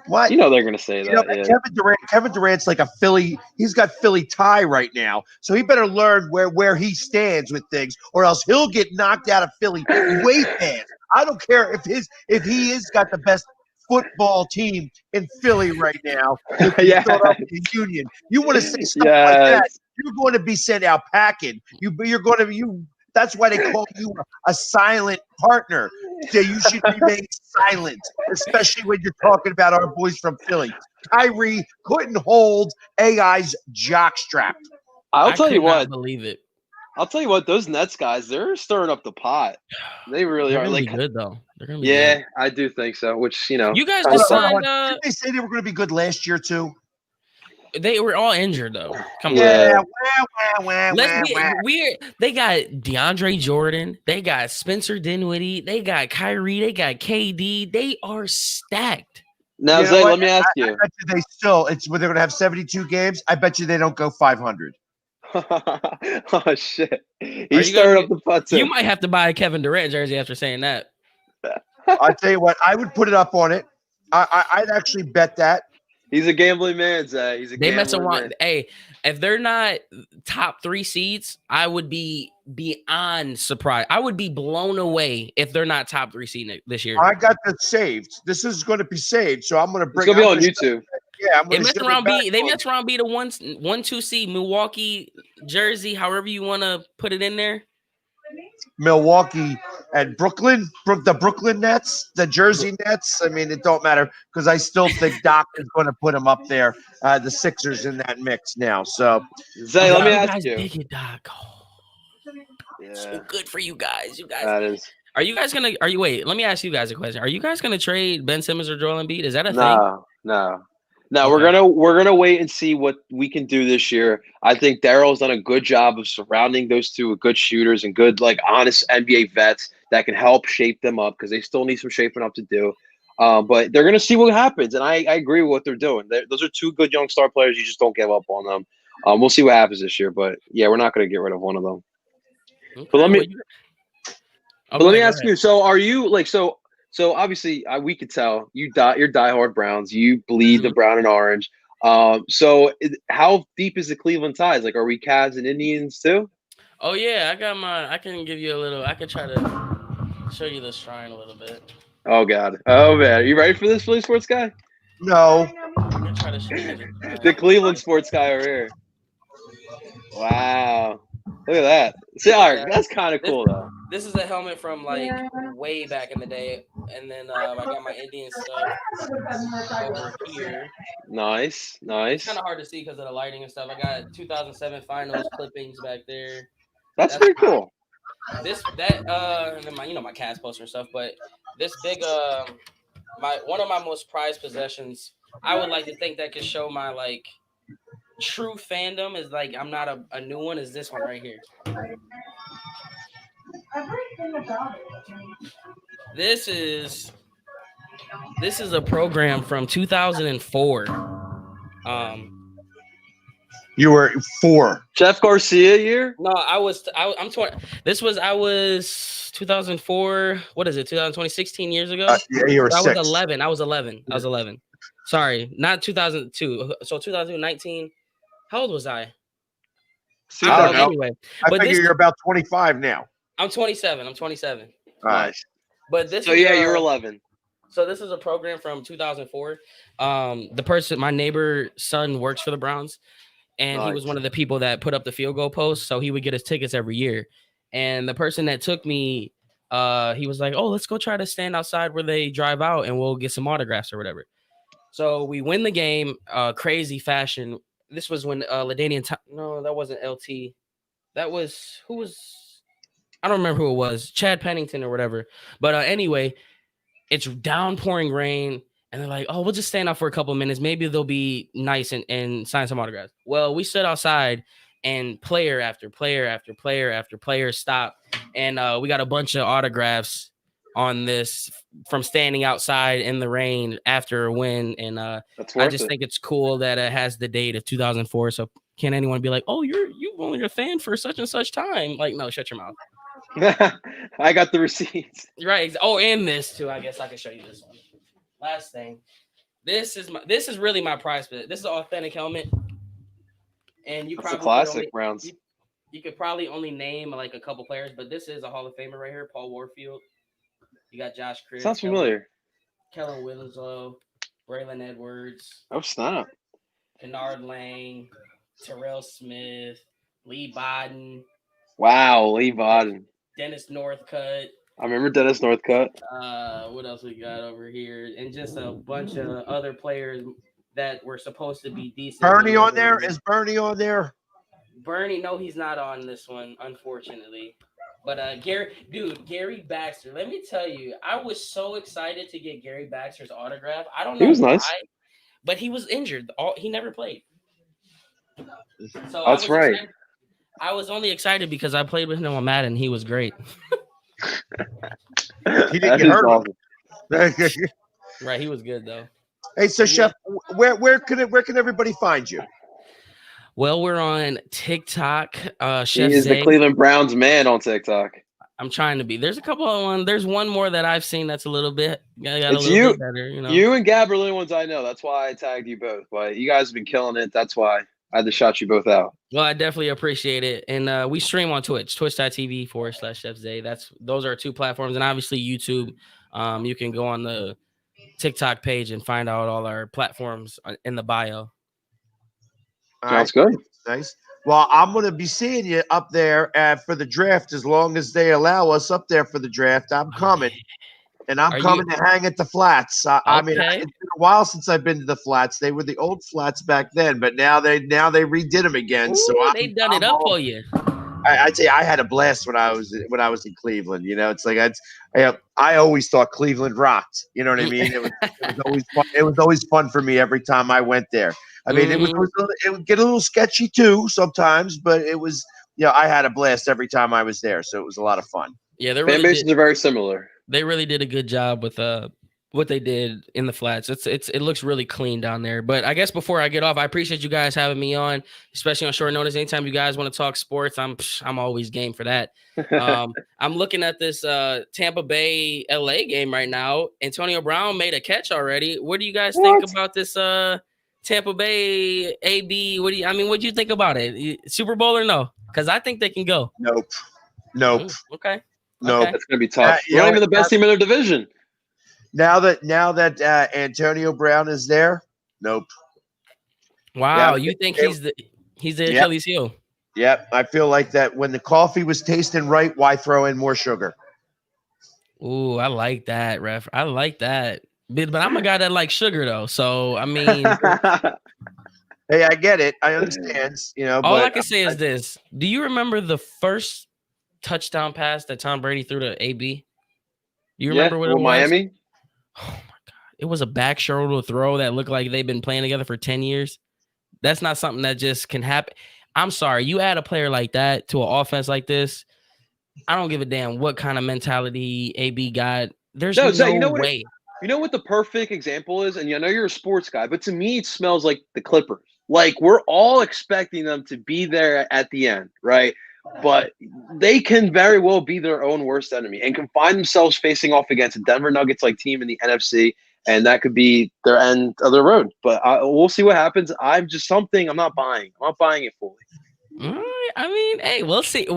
What? You know they're gonna say that. Kevin Durant's like a Philly. He's got Philly tie right now, so he better learn where he stands with things, or else he'll get knocked out of Philly way fast. I don't care if he is got the best football team in Philly right now. Philadelphia Union. You want to say stuff like that? You're going to be sent out packing. You're going to. That's why they call you a silent partner. You should remain silent, especially when you're talking about our boys from Philly. Kyrie couldn't hold AI's jockstrap. I'll tell you what. Believe it. I'll tell you what. Those Nets guys, they're stirring up the pot. They really are. Like good though. They're gonna be good. I do think so. Which you guys just signed. Did they say they were going to be good last year too? They were all injured though. Come on. They got DeAndre Jordan. They got Spencer Dinwiddie. They got Kyrie. They got KD. They are stacked. Now, Zay, let me ask you. I bet you it's where they're going to have 72 games. I bet you they don't go 500. Oh shit! He's stirring up the pot too. You might have to buy a Kevin Durant jersey after saying that. I'll tell you what. I would put it up on it. I'd actually bet that. He's a gambling man, Zay. He's a gambling man. They mess around. Hey, if they're not top 3 seeds, I would be beyond surprised. I would be blown away if they're not top 3 seed this year. I got that saved. This is going to be saved, so I'm going to bring it. It's going to be on YouTube. Yeah, they mess around be the 1-2 seed, Milwaukee, Jersey, however you want to put it in there. Milwaukee and Brooklyn, the Brooklyn Nets, the Jersey Nets. I mean, it don't matter because I still think Doc is going to put them up there. The Sixers in that mix now. So, Zay, let me ask you. Big Doc. So good for you guys. You guys. That is. Are you guys gonna? Wait? Let me ask you guys a question. Are you guys gonna trade Ben Simmons or Joel Embiid? Is that a thing? No, okay. We're gonna wait and see what we can do this year. I think Daryl's done a good job of surrounding those two with good shooters and good, honest NBA vets that can help shape them up because they still need some shaping up to do. But they're gonna see what happens, and I agree with what they're doing. Those are 2 good young star players. You just don't give up on them. We'll see what happens this year, but yeah, we're not gonna get rid of one of them. Okay, but let me ask you. So are you So obviously, we could tell you're diehard Browns. You bleed the brown and orange. So how deep is the Cleveland ties? Are we Cavs and Indians too? Oh yeah, I can give you a little. I can try to show you the shrine a little bit. Oh God. Oh man, are you ready for this, Philly sports guy? No. I'm gonna try to show you the Cleveland sports guy over here. Wow. Look at that. See, that's kind of cool though. This is a helmet from way back in the day, and then I got my Indian stuff over here. Nice. It's kind of hard to see because of the lighting and stuff. I got 2007 finals clippings back there. That's pretty cool. And then my cast poster and stuff. But this big one of my most prized possessions. I would like to think that could show my true fandom is I'm not a new one. Is this one right here? This is a program from 2004. You were 4. Jeff Garcia year? No, I'm 20. I was 2004. What is it? 2016 years ago? Yeah, you were so 6. I was 11. Sorry, not 2002. So 2019. How old was I? I don't know. Anyway, I figure you're about 25 now. I'm 27. All right. But this So is, you're 11. So this is a program from 2004. My neighbor's son works for the Browns, and he was one of the people that put up the field goal post. So he would get his tickets every year. And the person that took me, he was like, "Oh, let's go try to stand outside where they drive out, and we'll get some autographs or whatever." So we win the game, crazy fashion. This was when no, that wasn't LT. That was I don't remember who it was, Chad Pennington or whatever. But anyway, it's downpouring rain, and they're like, "Oh, we'll just stand out for a couple of minutes. Maybe they'll be nice and sign some autographs." Well, we stood outside, and player after player after player after player stopped, and we got a bunch of autographs on this from standing outside in the rain after a win. And I just think it's cool that it has the date of 2004. So can anyone be like, "Oh, you're only a fan for such and such time"? Like, no, shut your mouth. I got the receipts. Right. Oh, and this too. I guess I can show you this one. Last thing. This is really my prize bet. This is an authentic helmet. And you probably a classic Browns. You could probably only name like a couple players, but this is a Hall of Famer right here, Paul Warfield. You got Josh Cribbs. Sounds familiar. Kellen Winslow, Braylon Edwards. Oh, snap. Kennard Lang, Terrell Smith, Lee Bodden. Wow, Lee Bodden. Dennis Northcutt. I remember Dennis Northcutt. What else we got over here? And just a bunch of other players that were supposed to be decent. Bernie on there? Is Bernie on there? Bernie, no, he's not on this one, unfortunately. But Gary Baxter, let me tell you, I was so excited to get Gary Baxter's autograph. I don't know he was why, nice. But he was injured. He never played. So that's right. Excited. I was only excited because I played with him on Madden. He was great. He didn't get hurt. Awesome. Right, he was good though. Hey, so Chef, where can everybody find you? Well, we're on TikTok. Chef he is Zay. the Cleveland Browns man on TikTok. I'm trying to be. There's a couple of one. There's one more that I've seen that's a little bit. It's bit better. You and Gab are the only ones I know. That's why I tagged you both. But you guys have been killing it. That's why I had to shout you both out. Well, I definitely appreciate it. And we stream on Twitch, twitch.tv/Chef Zay. Those are 2 platforms. And obviously YouTube. You can go on the TikTok page and find out all our platforms in the bio. Sounds good. Nice. Well, I'm going to be seeing you up there for the draft as long as they allow us up there for the draft. I'm coming. And I'm coming to hang at the flats. I mean, it's been a while since I've been to the flats. They were the old flats back then, but now they redid them again. Ooh, so they've done it up for you. I'd say I had a blast when I was in Cleveland. You know, it's like I always thought Cleveland rocked. You know what I mean? It was always fun. It was always fun for me every time I went there. I mean, it would get a little sketchy too sometimes, but it was, I had a blast every time I was there. So it was a lot of fun. Yeah, fan bases are very similar. They really did a good job with what they did in the flats. It looks really clean down there. But I guess before I get off, I appreciate you guys having me on, especially on short notice. Anytime you guys want to talk sports, I'm always game for that. I'm looking at this Tampa Bay LA game right now. Antonio Brown made a catch already. What do you guys think about this Tampa Bay AB? What do you think about it? Super Bowl or no? Because I think they can go. Nope. Okay. No, it's gonna be tough. You're not even the best team in their division. Now that Antonio Brown is there, nope. Wow, you think he's the Achilles heel? Yep, I feel like that. When the coffee was tasting right, why throw in more sugar? Ooh, I like that, ref. I like that. But I'm a guy that likes sugar though, so I mean. Hey, I get it. I understand. All I can say is this: do you remember the first touchdown pass that Tom Brady threw to AB? You remember what it was? Miami? Oh my God. It was a back shoulder throw that looked like they've been playing together for 10 years. That's not something that just can happen. I'm sorry. You add a player like that to an offense like this, I don't give a damn what kind of mentality AB got. There's No, no Zay, you know what? way. You know what the perfect example is, and I know you're a sports guy, but to me, it smells like the Clippers. Like we're all expecting them to be there at the end, right? But they can very well be their own worst enemy and can find themselves facing off against a Denver Nuggets like team in the NFC, and that could be their end of the road. But we'll see what happens. I'm not buying. I'm not buying it fully. I mean, hey, we'll see.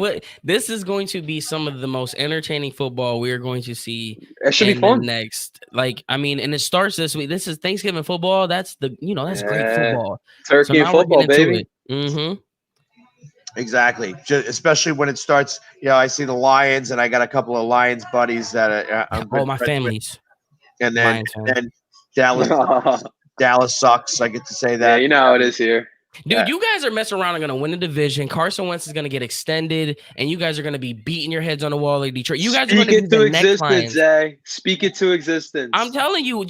This is going to be some of the most entertaining football we are going to see. It should be fun. Next, and it starts this week. This is Thanksgiving football. That's great football. Turkey and football, baby. Mm-hmm. Exactly. Especially when it starts. I see the Lions, and I got a couple of Lions buddies that my families. And then Dallas sucks. I get to say that. Yeah, you know how it is here. Dude, you guys are messing around and going to win the division. Carson Wentz is going to get extended, and you guys are going to be beating your heads on the wall like Detroit. You guys are going to be the next Lions. Zay. Speak it to existence. I'm telling you,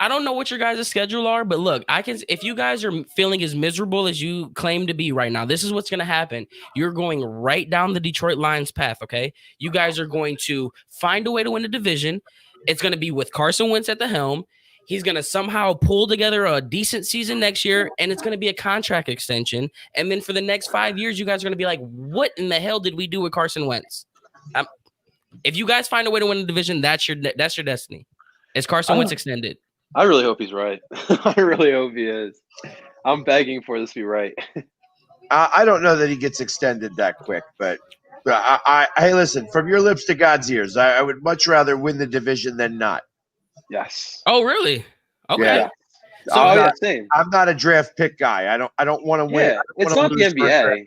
I don't know what your guys' schedule are, but look, if you guys are feeling as miserable as you claim to be right now, this is what's going to happen. You're going right down the Detroit Lions path, okay? You guys are going to find a way to win the division. It's going to be with Carson Wentz at the helm. He's going to somehow pull together a decent season next year, and it's going to be a contract extension. And then for the next 5 years, you guys are going to be like, what in the hell did we do with Carson Wentz? If you guys find a way to win the division, that's your destiny. Is Carson Wentz extended? I really hope he's right. I really hope he is. I'm begging for this to be right. I don't know that he gets extended that quick, but hey, listen, from your lips to God's ears, I would much rather win the division than not. Yes. Oh, really? Okay. Yeah. So same. I'm not a draft pick guy. I don't want to win. Yeah, it's not the NBA.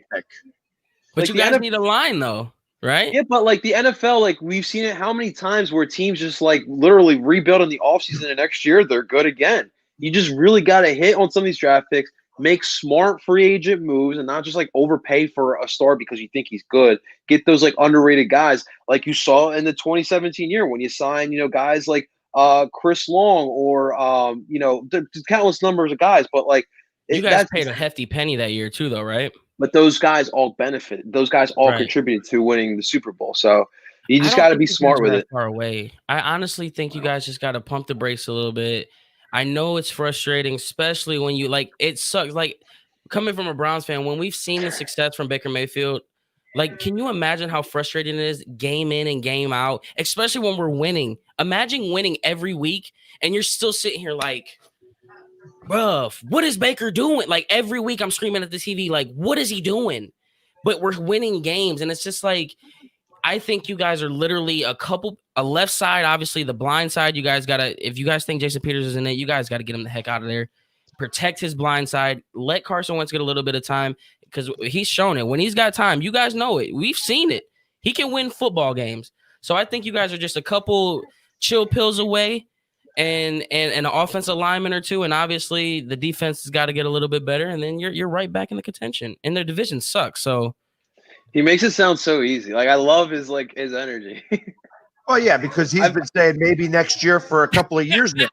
But you guys need a line though, right? Yeah, but like the NFL, like we've seen it how many times where teams just like literally rebuild in the offseason and next year they're good again. You just really got to hit on some of these draft picks, make smart free agent moves, and not just like overpay for a star because you think he's good. Get those like underrated guys like you saw in the 2017 year when you sign, guys like Chris Long or the countless numbers of guys, but like you guys paid a hefty penny that year too, though, right? But those guys all benefited. Those guys all contributed to winning the Super Bowl. So you just got to be smart with it. Far away. I honestly think you guys just got to pump the brakes a little bit. I know it's frustrating, especially when it sucks. Like coming from a Browns fan, when we've seen the success from Baker Mayfield. Like, can you imagine how frustrating it is game in and game out, especially when we're winning? Imagine winning every week and you're still sitting here like, bruh, what is Baker doing? Like every week I'm screaming at the TV, like, what is he doing? But we're winning games. And it's just like, I think you guys are literally a left side, obviously the blind side. You guys if you guys think Jason Peters is in it, you guys got to get him the heck out of there. Protect his blind side. Let Carson Wentz get a little bit of time. Because he's shown it. When he's got time, you guys know it. We've seen it. He can win football games. So I think you guys are just a couple chill pills away and an offensive lineman or two. And obviously the defense has got to get a little bit better. And then you're right back in the contention. And their division sucks. So he makes it sound so easy. Like I love his energy. Oh yeah, because he's been saying maybe next year for a couple of years now.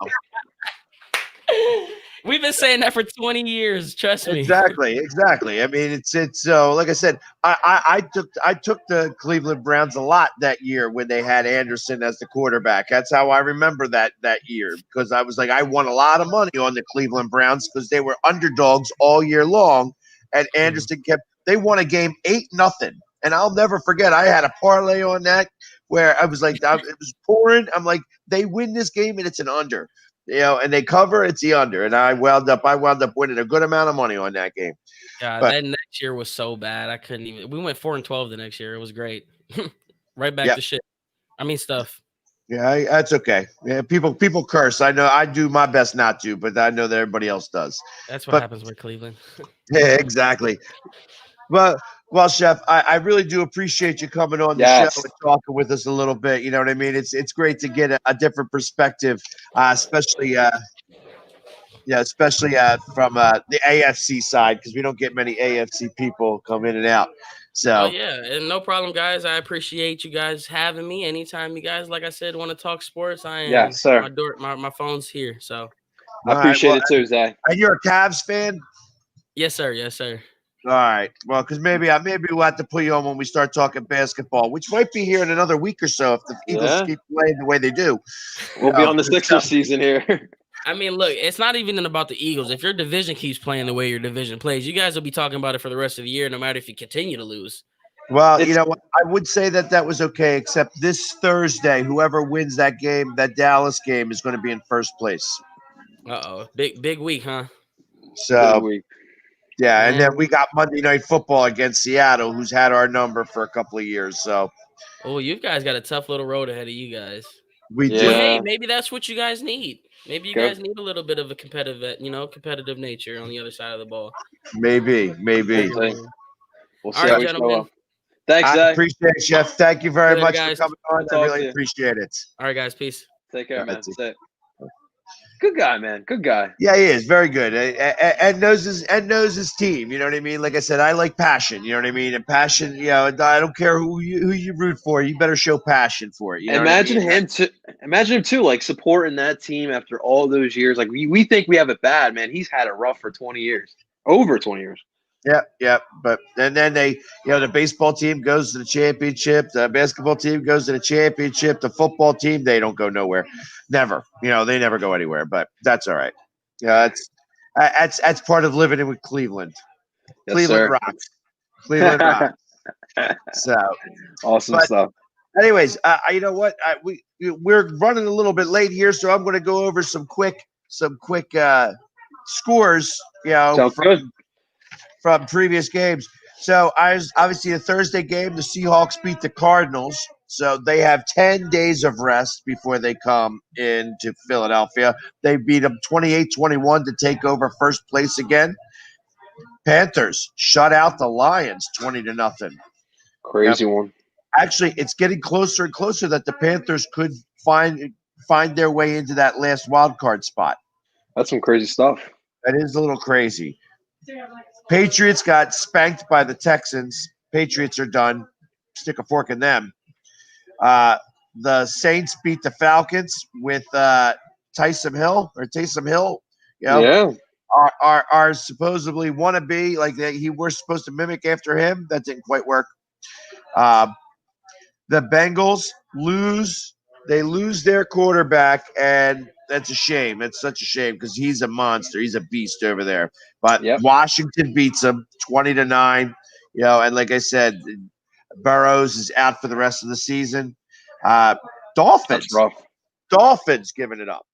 We've been saying that for 20 years. Trust me. Exactly. I mean, it's so like I said, I took the Cleveland Browns a lot that year when they had Anderson as the quarterback. That's how I remember that year, because I was like, I won a lot of money on the Cleveland Browns because they were underdogs all year long, and Anderson they won a game 8-0, and I'll never forget. I had a parlay on that where I was like, it was pouring. I'm like, they win this game and it's an under. And they cover, it's the under. And I wound up winning a good amount of money on that game. God, that next year was so bad. I couldn't even. We went 4-12 the next year. It was great. Right back to shit. I mean, stuff. Yeah, that's okay. Yeah, people curse. I know. I do my best not to, but I know that everybody else does. That's what happens with Cleveland. Yeah, exactly. Well, Chef, I really do appreciate you coming on the show and talking with us a little bit. You know what I mean? It's great to get a different perspective, especially from the AFC side, because we don't get many AFC people come in and out. So and no problem, guys. I appreciate you guys having me. Anytime you guys, like I said, want to talk sports, I am. Yeah, sir. My phone's here, so I appreciate it too, Zay. And you're a Cavs fan? Yes, sir. Yes, sir. All right. Well, because maybe we'll have to put you on when we start talking basketball, which might be here in another week or so if the Eagles keep playing the way they do. We'll be on the Sixers season here. I mean, look, it's not even about the Eagles. If your division keeps playing the way your division plays, you guys will be talking about it for the rest of the year, no matter if you continue to lose. Well, you know what? I would say that was okay, except this Thursday, whoever wins that game, that Dallas game, is going to be in first place. Big week, huh? So, Big week. Yeah, and then we got Monday Night Football against Seattle, who's had our number for a couple of years. So, you guys got a tough little road ahead of you guys. We do. But hey, maybe that's what you guys need. Maybe you guys need a little bit of a competitive nature on the other side of the ball. Maybe. We'll see. All right, gentlemen. Thanks, Zach. I appreciate it, Chef. Thank you very much guys. for coming on. I really appreciate it. All right, guys. Peace. Take care, man. Good guy, man. Good guy. Yeah, he is very good, and knows his team. You know what I mean? Like I said, I like passion. You know what I mean? And passion. You know, I don't care who you root for. You better show passion for it. You know Imagine him too, like supporting that team after all those years. Like we think we have it bad, man. He's had it rough for 20 years, over 20 years. Yeah. But and then the baseball team goes to the championship. The basketball team goes to the championship. The football team, they don't go nowhere. Never. They never go anywhere. But that's all right. Yeah, that's part of living in with Cleveland. Yes, Cleveland sir. rocks. Cleveland rocks. So awesome stuff. Anyways, you know what? We're running a little bit late here, so I'm going to go over some quick scores. Sounds good. From previous games. So obviously the Thursday game, the Seahawks beat the Cardinals. So they have 10 days of rest before they come into Philadelphia. They beat them 28-21 to take over first place again. Panthers shut out the Lions 20-0. Crazy one. Actually, it's getting closer and closer that the Panthers could find their way into that last wild card spot. That's some crazy stuff. That is a little crazy. Patriots got spanked by the Texans. Patriots are done. Stick a fork in them. The Saints beat the Falcons with Taysom Hill. Are supposedly wannabe like he we're supposed to mimic after him. That didn't quite work. The Bengals lose. They lose their quarterback, and that's a shame. It's such a shame because he's a monster. He's a beast over there. But Washington beats them 20-9. And like I said, Burrows is out for the rest of the season. Dolphins. That's rough. Dolphins giving it up.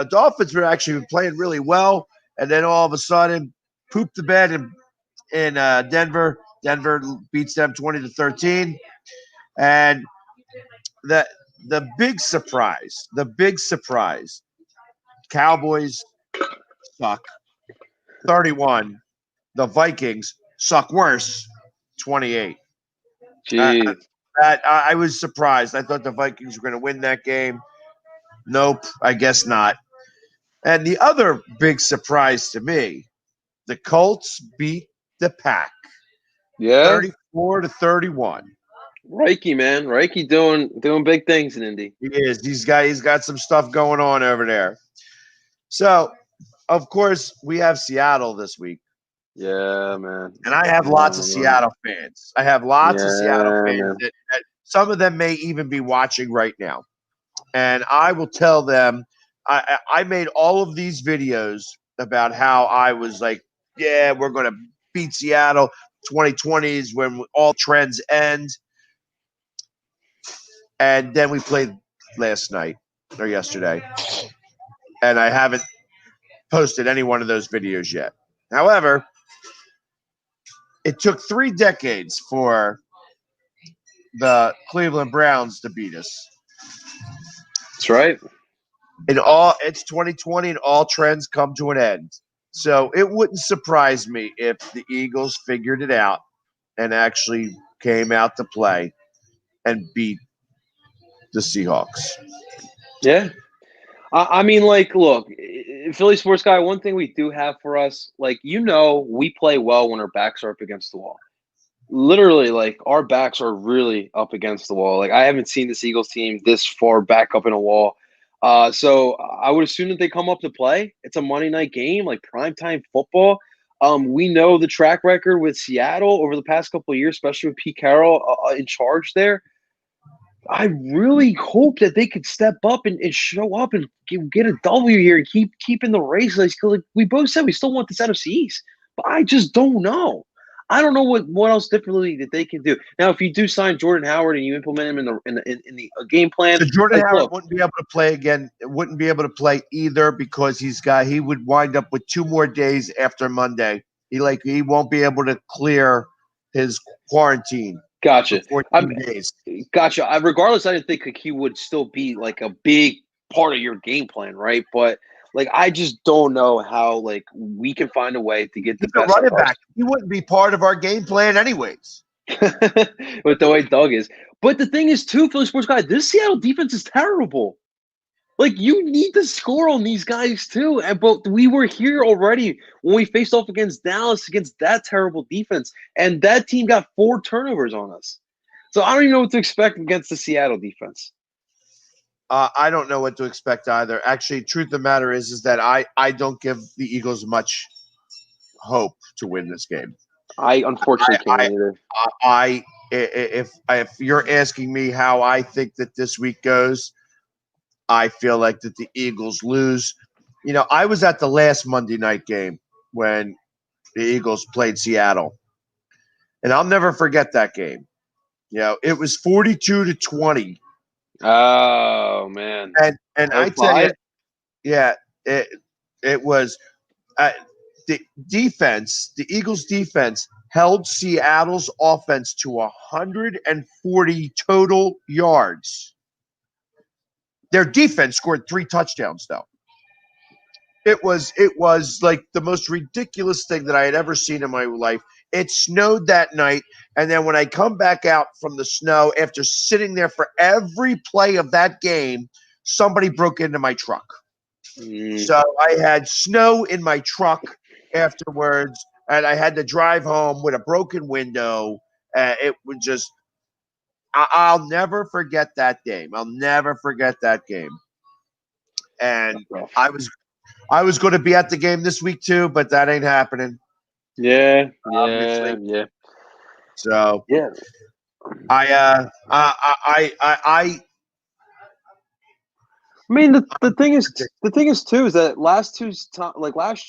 Dolphins were actually playing really well, and then all of a sudden, pooped the bed in Denver. Denver beats them 20-13, and the big surprise, Cowboys suck 31. The Vikings suck worse 28. Jeez. I was surprised. I thought the Vikings were going to win that game. Nope, I guess not. And the other big surprise to me, the Colts beat the Pack. Yeah. 34-31. Reiki, man. Reiki doing big things in Indy. He is. He's got some stuff going on over there. So, of course, we have Seattle this week. Yeah, man. And I have lots of Seattle fans. I have lots of Seattle fans that some of them may even be watching right now. And I will tell them, I made all of these videos about how I was like, yeah, we're going to beat Seattle. 2020 is when all trends end. And then we played last night or yesterday. And I haven't posted any one of those videos yet. However, it took 3 decades for the Cleveland Browns to beat us. That's right. It's 2020 and all trends come to an end. So it wouldn't surprise me if the Eagles figured it out and actually came out to play and beat the Seahawks. Yeah. I mean, like, look, Philly Sports Guy, one thing we do have for us, like, we play well when our backs are up against the wall. Literally, like, our backs are really up against the wall. Like, I haven't seen this Eagles team this far back up in a wall. So I would assume that they come up to play. It's a Monday night game, like primetime football. We know the track record with Seattle over the past couple of years, especially with Pete Carroll in charge there. I really hope that they could step up and show up and get a W here and keep in the race. Like we both said, we still want this NFC East, but I just don't know. I don't know what else differently that they can do. Now, if you do sign Jordan Howard and you implement him in the game plan, So Jordan like, Howard look, wouldn't be able to play again. Wouldn't be able to play either because he would wind up with 2 more days after Monday. He won't be able to clear his quarantine. Gotcha. For 14 days. Gotcha. Regardless, I didn't think like, he would still be like a big part of your game plan, right? But like, I just don't know how like we can find a way to get the He's a best running of us. back. He wouldn't be part of our game plan anyways. With the way Doug is. But the thing is, too, Philly Sports Guy, this Seattle defense is terrible. Like, you need to score on these guys, too. But we were here already when we faced off against Dallas, against that terrible defense. And that team got 4 turnovers on us. So I don't even know what to expect against the Seattle defense. I don't know what to expect either. Actually, truth of the matter is that I don't give the Eagles much hope to win this game. I unfortunately can't either. If you're asking me how I think that this week goes, I feel like that the Eagles lose. You know, I was at the last Monday night game when the Eagles played Seattle, and I'll never forget that game. You know, it was 42-20. Oh man! And I tell you, yeah, it was the defense. The Eagles' defense held Seattle's offense to 140 total yards. Their defense scored 3 touchdowns, though. It was like the most ridiculous thing that I had ever seen in my life. It snowed that night, and then when I come back out from the snow after sitting there for every play of that game, somebody broke into my truck. So I had snow in my truck afterwards, and I had to drive home with a broken window. It was just I'll never forget that game. I'll never forget that game. And I was going to be at the game this week too, but that ain't happening. Yeah. So yeah, I mean, the thing is too is that last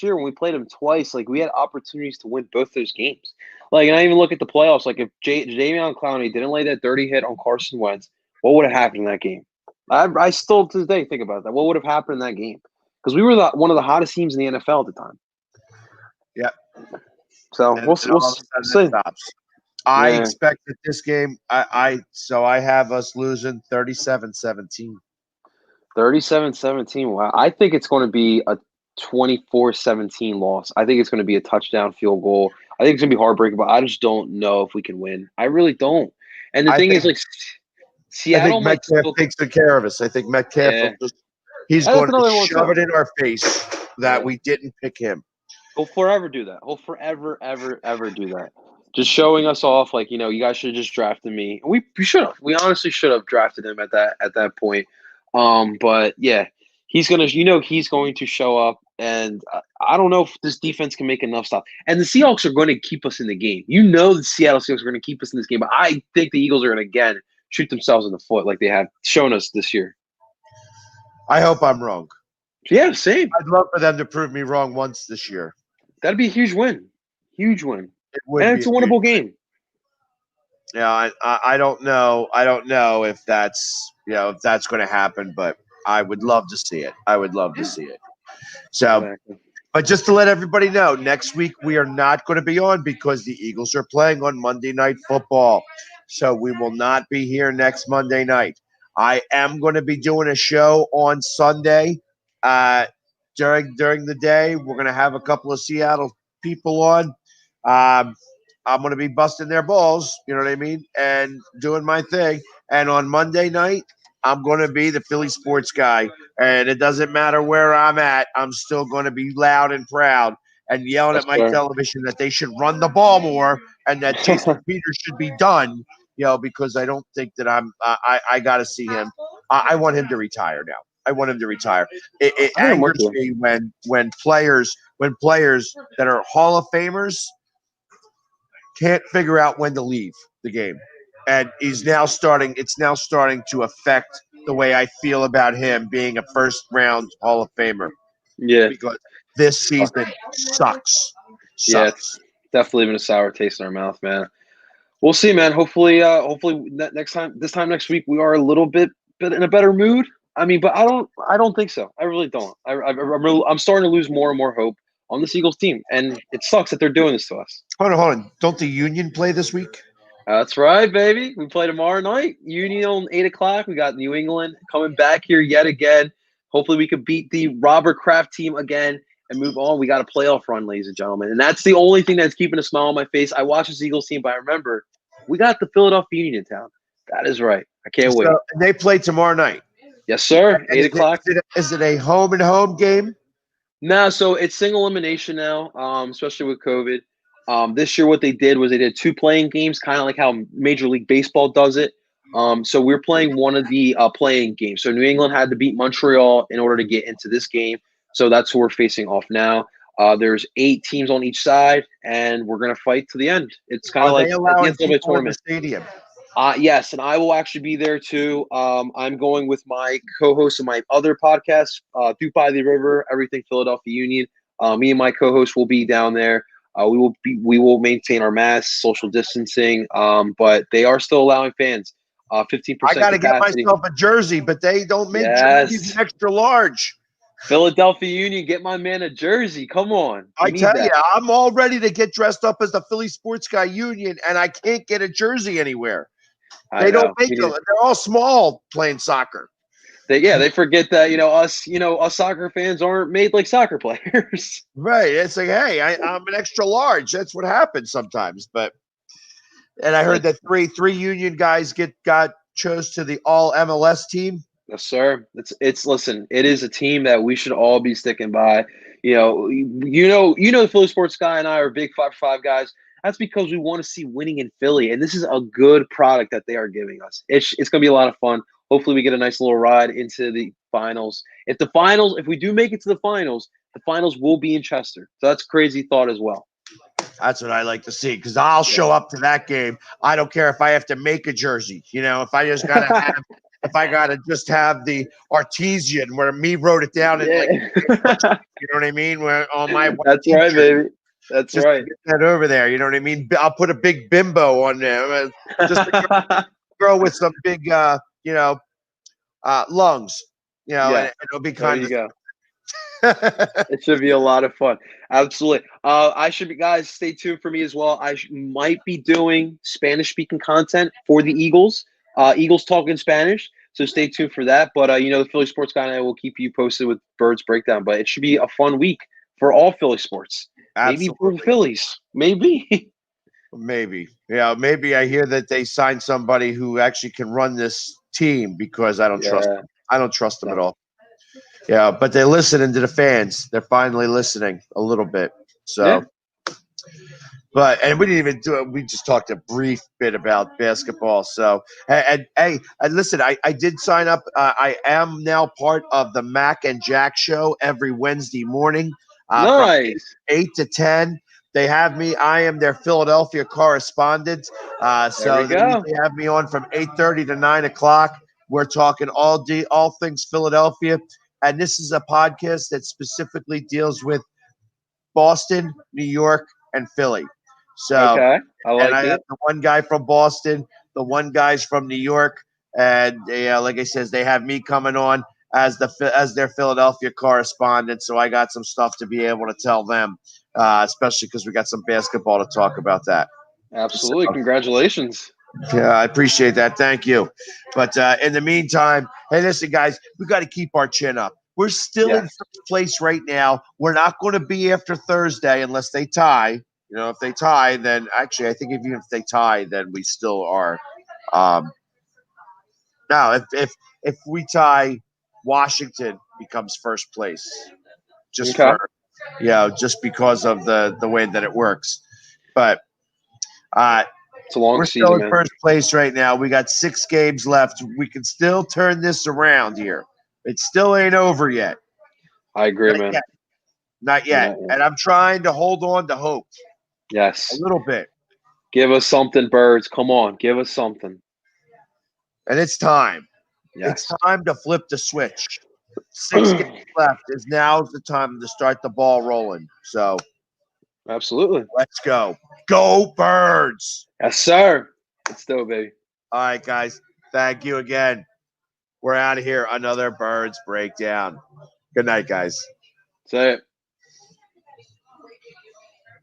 year when we played them twice, like we had opportunities to win both those games. Like, and I even look at the playoffs. Like, if Jadeveon Clowney didn't lay that dirty hit on Carson Wentz, what would have happened in that game? I still to this day think about that. What would have happened in that game? Because we were one of the hottest teams in the NFL at the time. Yeah. So we'll see. I expect that this game. I have us losing 37-17. 37-17. Wow. I think it's going to be a 24-17 loss. I think it's going to be a touchdown field goal. I think it's going to be heartbreaking, but I just don't know if we can win. I really don't. And the thing is, like, Seattle I think Metcalf takes good care of us. I think Metcalf he's going to shove it in our face that we didn't pick him. He'll forever do that. He'll forever, ever do that. Just showing us off, like, you know, you guys should have just drafted me. We should have. We honestly should have drafted him at that point. But yeah, he's going to show up, and I don't know if this defense can make enough stops. And the Seahawks are going to keep us in the game. You know, the Seattle Seahawks are going to keep us in this game, but I think the Eagles are going to again shoot themselves in the foot like they have shown us this year. I hope I'm wrong. Yeah, same. I'd love for them to prove me wrong once this year. That'd be a huge win. Huge win. And it's a winnable game. Yeah, I don't know. I don't know if that's going to happen, but I would love to see it. I would love to see it. So, but just to let everybody know, next week we are not going to be on because the Eagles are playing on Monday Night Football. So we will not be here next Monday night. I am going to be doing a show on Sunday. During the day, we're going to have a couple of Seattle people on. I'm going to be busting their balls, you know what I mean, and doing my thing. And on Monday night, I'm going to be the Philly sports guy. And it doesn't matter where I'm at. I'm still going to be loud and proud and yelling at my television that they should run the ball more and that Jason Peters should be done, you know, because I don't think that I got to see him. I want him to retire now. I want him to retire. It I am with angers me when players that are Hall of Famers can't figure out when to leave the game, and it's now starting to affect the way I feel about him being a first round Hall of Famer. Yeah, Because this season sucks. yeah, it's definitely leaving a sour taste in our mouth, man. We'll see, man. Hopefully, this time next week, we are a little bit in a better mood. I mean, but I don't think so. I really don't. I'm starting to lose more and more hope on this Eagles team, and it sucks that they're doing this to us. Hold on. Don't the Union play this week? That's right, baby. We play tomorrow night. Union on 8:00. We got New England coming back here yet again. Hopefully, we could beat the Robert Kraft team again and move on. We got a playoff run, ladies and gentlemen, and that's the only thing that's keeping a smile on my face. I watch this Eagles team, but I remember we got the Philadelphia Union in town. That is right. I can't wait. And they play tomorrow night. Yes, sir. And 8:00. Is it a home and home game? No, so it's single elimination now, especially with COVID. This year, what they did was they did 2 playing games, kind of like how Major League Baseball does it. So we're playing one of the playing games. So New England had to beat Montreal in order to get into this game. So that's who we're facing off now. There's 8 teams on each side, and we're going to fight to the end. It's kind of like they allowing at the end of a people in the tournament. stadium? Yes, and I will actually be there too. I'm going with my co-host of my other podcast, Through by the River, Everything Philadelphia Union. Me and my co-host will be down there. We will maintain our masks, social distancing, but they are still allowing fans. 15%. I got to get myself a jersey, but they don't make jerseys extra large. Philadelphia Union, get my man a jersey. Come on. I tell you, I'm all ready to get dressed up as the Philly Sports Guy Union, and I can't get a jersey anywhere. They don't make them. They're all small playing soccer. They forget that, us soccer fans aren't made like soccer players. Right. It's like, hey, I'm an extra large. That's what happens sometimes. And I heard that three Union guys got chose to the all MLS team. Yes, sir. Listen, it is a team that we should all be sticking by. The Philly Sports Guy and I are big 5-for-5 guys. That's because we want to see winning in Philly, and this is a good product that they are giving us. It's going to be a lot of fun. Hopefully, we get a nice little ride into the finals. If we do make it to the finals will be in Chester. So that's a crazy thought as well. That's what I like to see, because I'll show up to that game. I don't care if I have to make a jersey. If I just gotta have, if I gotta just have the artesian where me wrote it down, and you know what I mean? Where on my that's right, baby. That's just right. Get that over there. You know what I mean? I'll put a big bimbo on there, just a girl with some big, lungs. And it'll be kind of. There you go. It should be a lot of fun. Absolutely. Guys, stay tuned for me as well. I might be doing Spanish-speaking content for the Eagles. Eagles talking Spanish. So stay tuned for that. But the Philly Sports Guy and I will keep you posted with Birds Breakdown. But it should be a fun week for all Philly sports. Absolutely. Maybe for the Phillies. Maybe. Maybe. Yeah, maybe I hear that they signed somebody who actually can run this team, because I don't trust them. I don't trust them at all. Yeah, but they're listening to the fans. They're finally listening a little bit. So, and we didn't even do it. We just talked a brief bit about basketball. So, and listen, I did sign up. I am now part of the Mac and Jack show every Wednesday morning. Nice. From 8 to 10. They have me. I am their Philadelphia correspondent. So they have me on from 8:30 to 9 o'clock. We're talking all things Philadelphia. And this is a podcast that specifically deals with Boston, New York, and Philly. So, okay. I have the one guy from Boston, the one guy's from New York, and like I said, they have me coming on as their Philadelphia correspondent. So I got some stuff to be able to tell them, especially because we got some basketball to talk about that. Absolutely. So, congratulations. Yeah, I appreciate that. Thank you. But in the meantime, hey, listen, guys, we got to keep our chin up. We're still in first place right now. We're not going to be after Thursday unless they tie. If they tie, then actually, I think even if they tie, then we still are. Now, if we tie, Washington becomes first place. Just because of the way that it works. But it's a long we're season, still in man. first place right now. We got 6 games left. We can still turn this around here. It still ain't over yet. I agree, Not man. yet. Not yet. Not yet. And I'm trying to hold on to hope Yes. a little bit. Give us something, Birds. Come on. Give us something. And it's time. Yes. It's time to flip the switch. 6 games left. Now's the time to start the ball rolling. So absolutely. Let's go. Go Birds. Yes, sir. Let's do it, baby. All right, guys. Thank you again. We're out of here. Another Birds breakdown. Good night, guys. Say it.